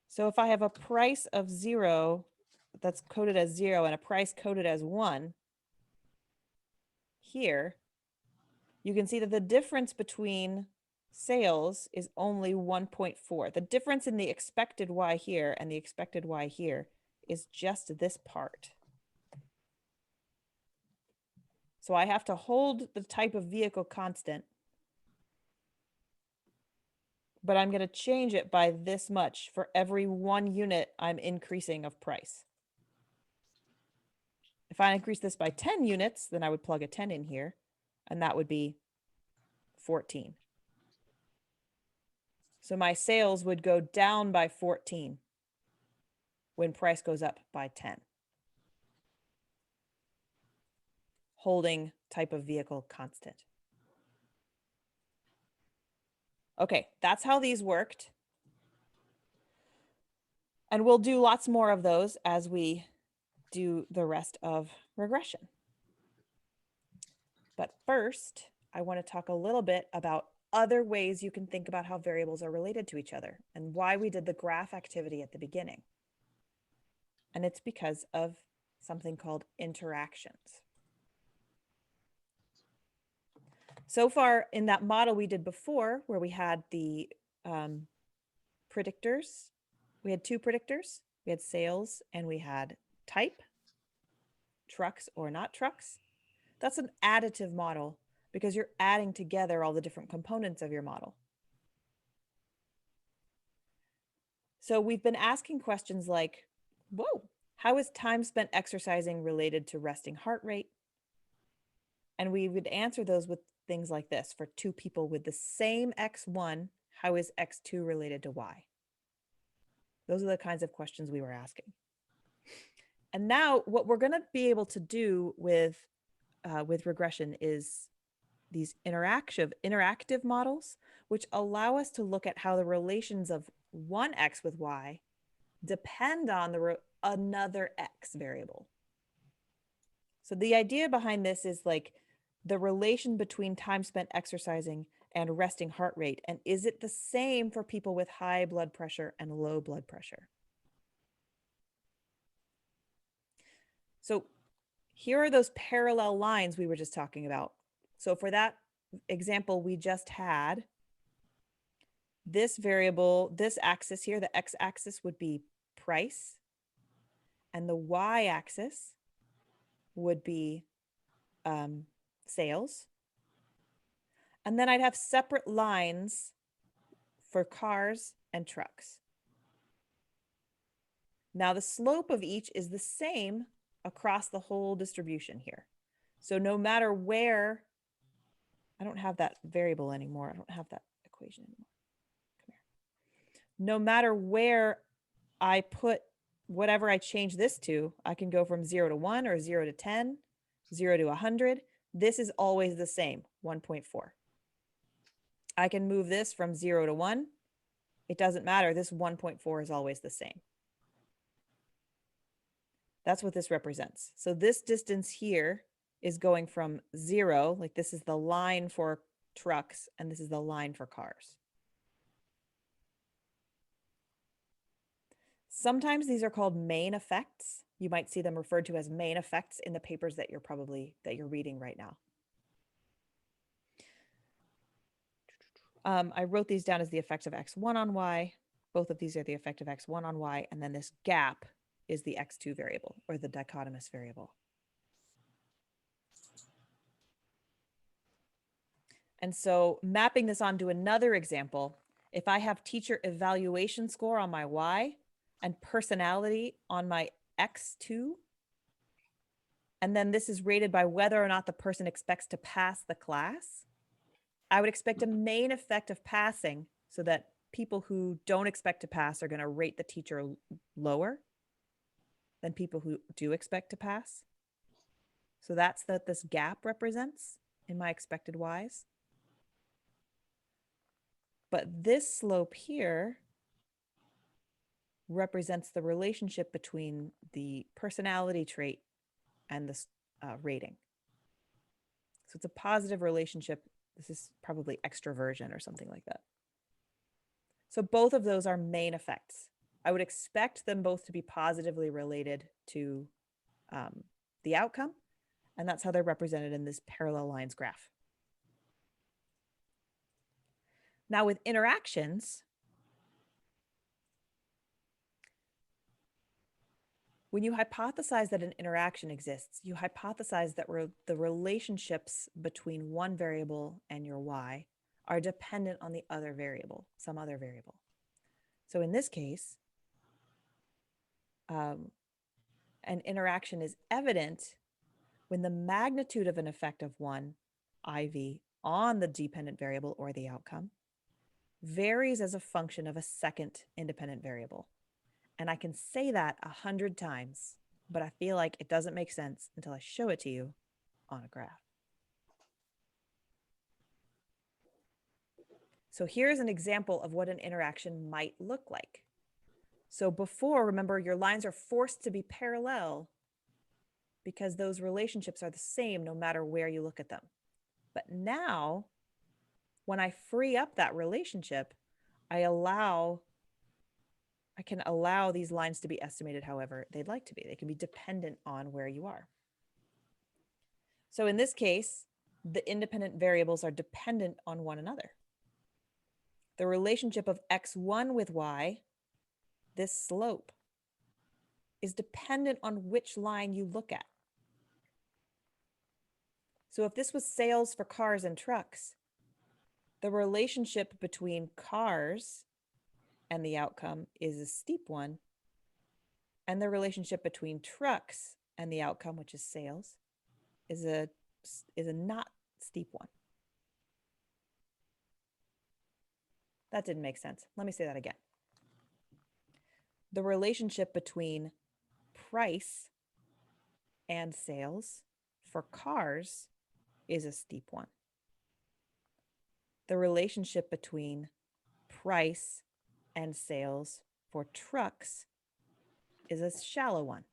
So if I have a price of 0 that's coded as 0 and a price coded as 1 here, you can see that the difference between sales is only 1.4. The difference in the expected Y here and the expected Y here is just this part. So I have to hold the type of vehicle constant, but I'm going to change it by this much for every 1 unit I'm increasing of price. If I increase this by 10 units, then I would plug a 10 in here, and that would be 14. So my sales would go down by 14 when price goes up by 10. Holding type of vehicle constant. Okay, that's how these worked. And we'll do lots more of those as we do the rest of regression. But first, I want to talk a little bit about other ways you can think about how variables are related to each other and why we did the graph activity at the beginning. And it's because of something called interactions. So far in that model we did before, where we had the predictors, we had 2 predictors. We had sales and we had type, trucks or not trucks. That's an additive model because you're adding together all the different components of your model. So we've been asking questions like, whoa, how is time spent exercising related to resting heart rate? And we would answer those with things like this. For 2 people with the same X1, how is X2 related to Y? Those are the kinds of questions we were asking. And now what we're going to be able to do with regression is these interactive models, which allow us to look at how the relations of one X with Y depend on another X variable. So the idea behind this is like the relation between time spent exercising and resting heart rate. And is it the same for people with high blood pressure and low blood pressure? So here are those parallel lines we were just talking about. So for that example, we just had this variable, this axis here, the x-axis would be price, and the y-axis would be sales. And then I'd have separate lines for cars and trucks. Now the slope of each is the same across the whole distribution here. So no matter where, I don't have that variable anymore. I don't have that equation anymore. Come here. No matter where I put whatever I change this to, I can go from 0 to 1 or 0 to 10, 0 to 100. This is always the same, 1.4. I can move this from 0 to 1. It doesn't matter. This 1.4 is always the same. That's what this represents. So this distance here is going from 0, like this is the line for trucks, and this is the line for cars. Sometimes these are called main effects. You might see them referred to as main effects in the papers that you're reading right now. I wrote these down as the effect of x1 on y. Both of these are the effect of x1 on y, and then this gap is the x2 variable, or the dichotomous variable. And so mapping this onto another example, if I have teacher evaluation score on my y and personality on my x2, and then this is rated by whether or not the person expects to pass the class, I would expect a main effect of passing so that people who don't expect to pass are going to rate the teacher lower than people who do expect to pass. So that's what this gap represents in my expected y's. But this slope here represents the relationship between the personality trait and the rating. So it's a positive relationship. This is probably extroversion or something like that. So both of those are main effects. I would expect them both to be positively related to the outcome, and that's how they're represented in this parallel lines graph. Now with interactions, when you hypothesize that an interaction exists, you hypothesize that the relationships between one variable and your y are dependent on the other variable, some other variable. So in this case, an interaction is evident when the magnitude of an effect of one IV on the dependent variable or the outcome varies as a function of a second independent variable. And I can say that 100 times, but I feel like it doesn't make sense until I show it to you on a graph. So here's an example of what an interaction might look like. So before, remember, your lines are forced to be parallel because those relationships are the same no matter where you look at them. But now, when I free up that relationship, I can allow these lines to be estimated however they'd like to be. They can be dependent on where you are. So in this case, the independent variables are dependent on one another. The relationship of x1 with y, this slope, is dependent on which line you look at. So if this was sales for cars and trucks, the relationship between cars and the outcome is a steep one, and the relationship between trucks and the outcome, which is sales, is a not steep one. That didn't make sense. Let me say that again. The relationship between price and sales for cars is a steep one. The relationship between price and sales for trucks is a shallow one.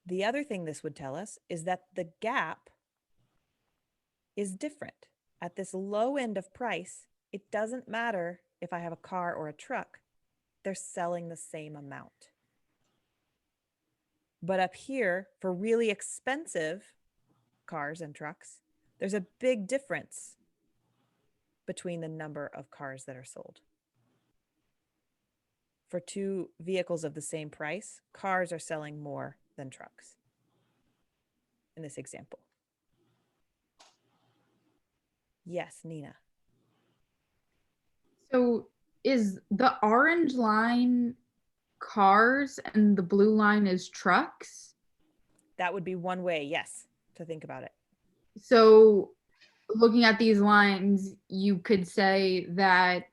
The other thing this would tell us is that the gap is different. At this low end of price, it doesn't matter if I have a car or a truck, they're selling the same amount. But up here, for really expensive cars and trucks, there's a big difference between the number of cars that are sold. For two vehicles of the same price, cars are selling more than trucks in this example. Yes, Nina. So is the orange line cars and the blue line is trucks? That would be one way, yes, to think about it. So looking at these lines, you could say that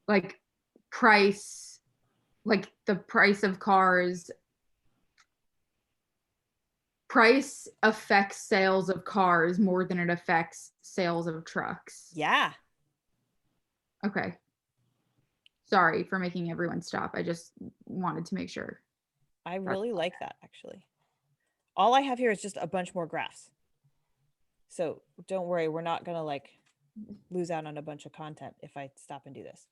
like price, like the price of cars, price affects sales of cars more than it affects sales of trucks. Yeah. Okay. Sorry for making everyone stop. I just wanted to make sure. I really like that, actually. All I have here is just a bunch more graphs. So don't worry, we're not gonna like lose out on a bunch of content if I stop and do this.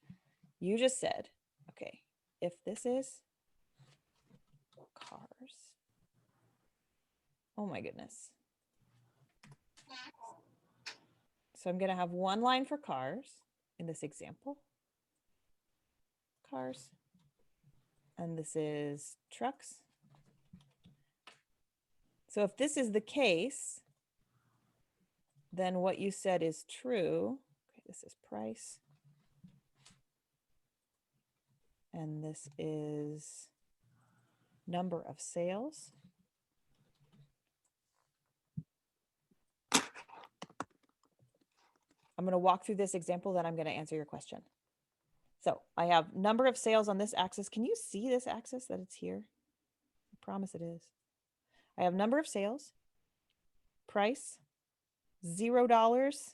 You just said, okay, if this is cars, oh my goodness. So I'm gonna have one line for cars in this example, cars, and this is trucks. So if this is the case, then what you said is true. Okay, this is price. And this is number of sales. I'm going to walk through this example, then I'm going to answer your question. So I have number of sales on this axis. Can you see this axis that it's here? I promise it is. I have number of sales, price, $0.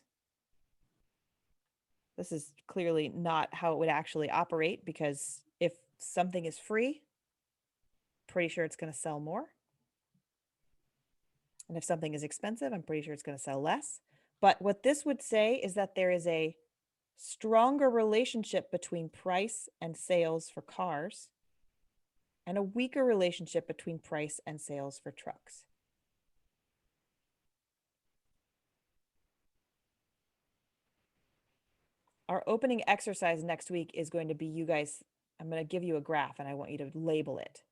This is clearly not how it would actually operate, because if something is free, pretty sure it's going to sell more. And if something is expensive, I'm pretty sure it's going to sell less. But what this would say is that there is a stronger relationship between price and sales for cars and a weaker relationship between price and sales for trucks. Our opening exercise next week is going to be you guys, I'm going to give you a graph and I want you to label it.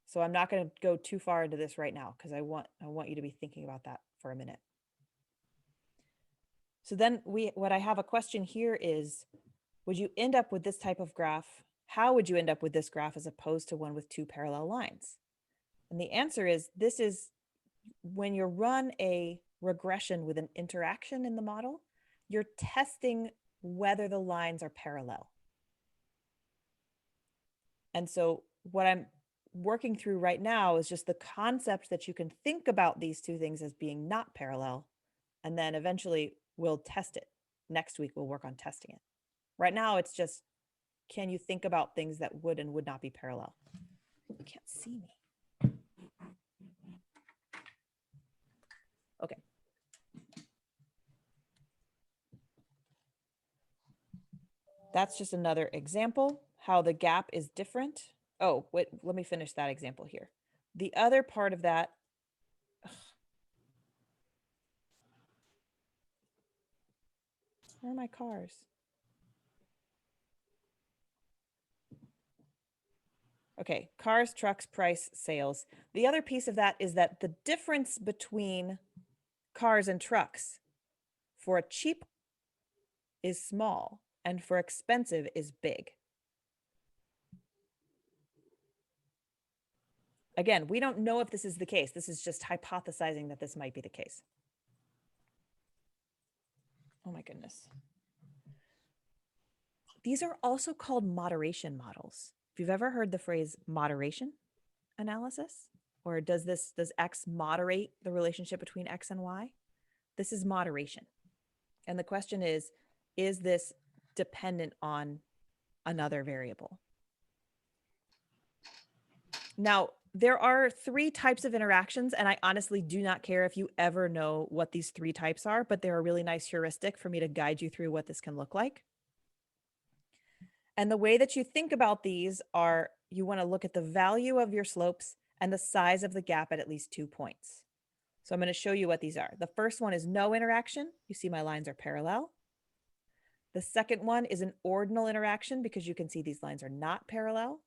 So I'm not going to go too far into this right now because I want you to be thinking about that for a minute. So then what I have a question here is, would you end up with this type of graph? How would you end up with this graph as opposed to one with two parallel lines? And the answer is, this is when you run a regression with an interaction in the model, you're testing whether the lines are parallel. And so what I'm working through right now is just the concept that you can think about these two things as being not parallel, and then eventually we'll test it. Next week, we'll work on testing it. Right now, it's just, can you think about things that would and would not be parallel? You can't see me. Okay. That's just another example, how the gap is different. Oh, wait, let me finish that example here. The other part of that, where are my cars? Okay, cars, trucks, price, sales. The other piece of that is that the difference between cars and trucks for a cheap is small and for expensive is big. Again, we don't know if this is the case. This is just hypothesizing that this might be the case. Oh my goodness. These are also called moderation models. If you've ever heard the phrase moderation analysis, or does X moderate the relationship between X and Y? This is moderation. And the question is this dependent on another variable? Now, there are 3 types of interactions, and I honestly do not care if you ever know what these 3 types are, but they're a really nice heuristic for me to guide you through what this can look like. And the way that you think about these are, you want to look at the value of your slopes and the size of the gap at least 2 points. So I'm going to show you what these are. The first one is no interaction. You see my lines are parallel. The second one is an ordinal interaction because you can see these lines are not parallel.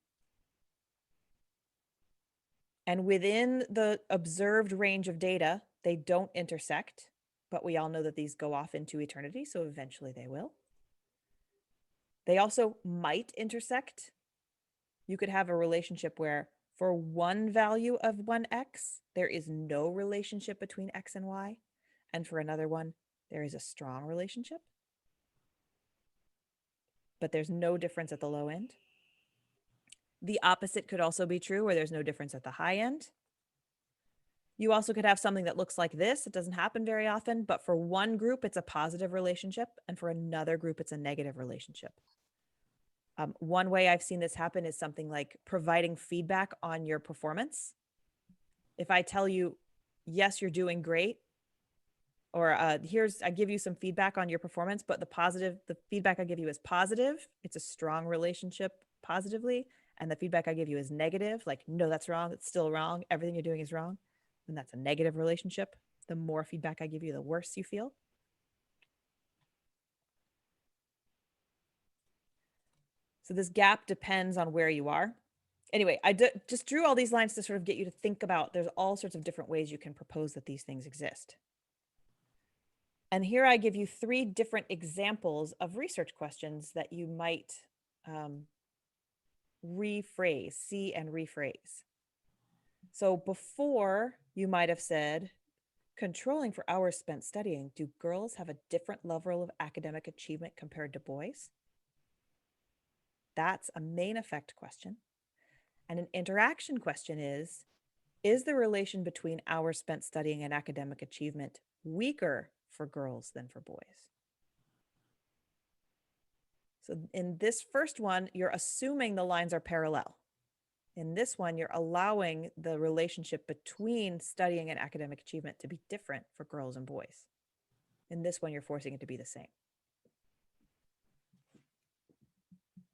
And within the observed range of data, they don't intersect, but we all know that these go off into eternity, so eventually they will. They also might intersect. You could have a relationship where for one value of one X, there is no relationship between X and Y. And for another one, there is a strong relationship. But there's no difference at the low end. The opposite could also be true, where there's no difference at the high end. You also could have something that looks like this. It doesn't happen very often, but for one group, it's a positive relationship, and for another group, it's a negative relationship. One way I've seen this happen is something like providing feedback on your performance. If I tell you, yes, you're doing great, or here's, I give you some feedback on your performance, but the feedback I give you is positive. It's a strong relationship positively. And the feedback I give you is negative, like, no, that's wrong. It's still wrong. Everything you're doing is wrong. And that's a negative relationship. The more feedback I give you, the worse you feel. So this gap depends on where you are. Anyway, just drew all these lines to sort of get you to think about, there's all sorts of different ways you can propose that these things exist. And here I give you 3 different examples of research questions that you might rephrase, see and rephrase. So before, you might have said, controlling for hours spent studying, do girls have a different level of academic achievement compared to boys? That's a main effect question. And an interaction question is the relation between hours spent studying and academic achievement weaker for girls than for boys? So in this first one, you're assuming the lines are parallel. In this one, you're allowing the relationship between studying and academic achievement to be different for girls and boys. In this one, you're forcing it to be the same.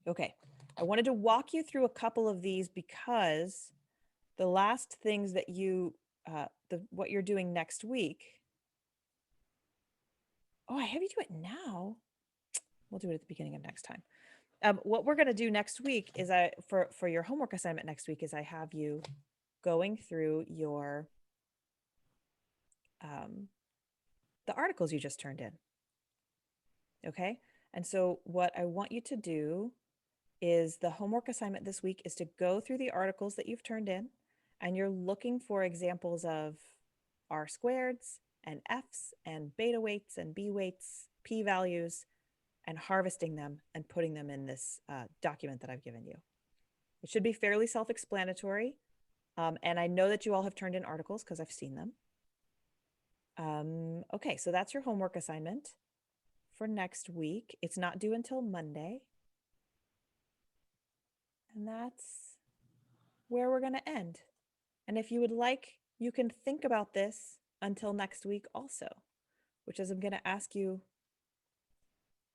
Okay, I wanted to walk you through a couple of these because the last things that you, what you're doing next week. Oh, I have you do it now. We'll do it at the beginning of next time. What we're going to do next week is for your homework assignment next week is I have you going through your the articles you just turned in. Okay, and so what I want you to do is the homework assignment this week is to go through the articles that you've turned in, and you're looking for examples of R squareds and Fs and beta weights and B weights, P values, and harvesting them and putting them in this document that I've given you. It should be fairly self-explanatory. And I know that you all have turned in articles because I've seen them. Okay, so that's your homework assignment for next week. It's not due until Monday. And that's where we're going to end. And if you would like, you can think about this until next week also, which is I'm going to ask you.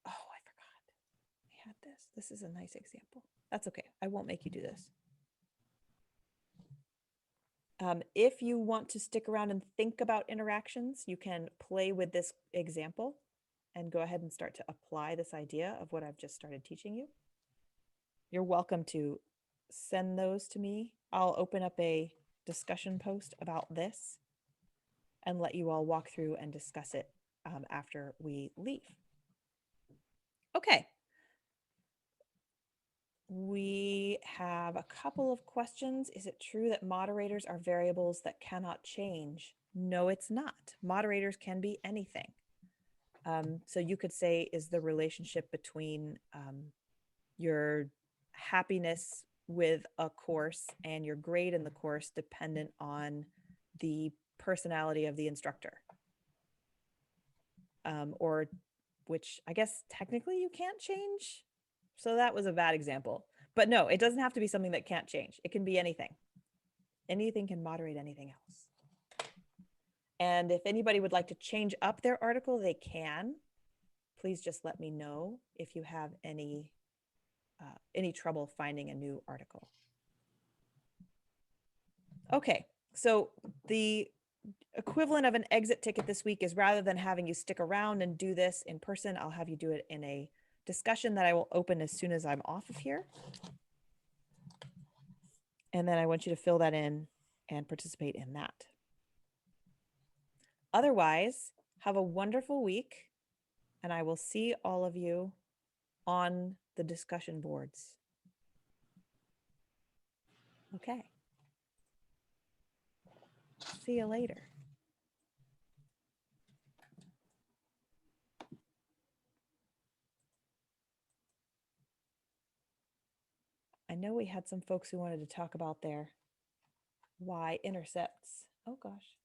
Oh, I forgot. I had this. This is a nice example. That's okay. I won't make you do this. If you want to stick around and think about interactions, you can play with this example and go ahead and start to apply this idea of what I've just started teaching you. You're welcome to send those to me. I'll open up a discussion post about this and let you all walk through and discuss it after we leave. Okay. We have a couple of questions. Is it true that moderators are variables that cannot change? No, it's not. Moderators can be anything. So you could say, is the relationship between your happiness with a course and your grade in the course dependent on the personality of the instructor? Or which I guess technically you can't change. So that was a bad example. But no, it doesn't have to be something that can't change. It can be anything. Anything can moderate anything else. And if anybody would like to change up their article, they can. Please just let me know if you have any trouble finding a new article. Okay, so the equivalent of an exit ticket this week is rather than having you stick around and do this in person, I'll have you do it in a discussion that I will open as soon as I'm off of here. And then I want you to fill that in and participate in that. Otherwise, have a wonderful week, and I will see all of you on the discussion boards. Okay. See you later. I know we had some folks who wanted to talk about their y-intercepts. Oh gosh.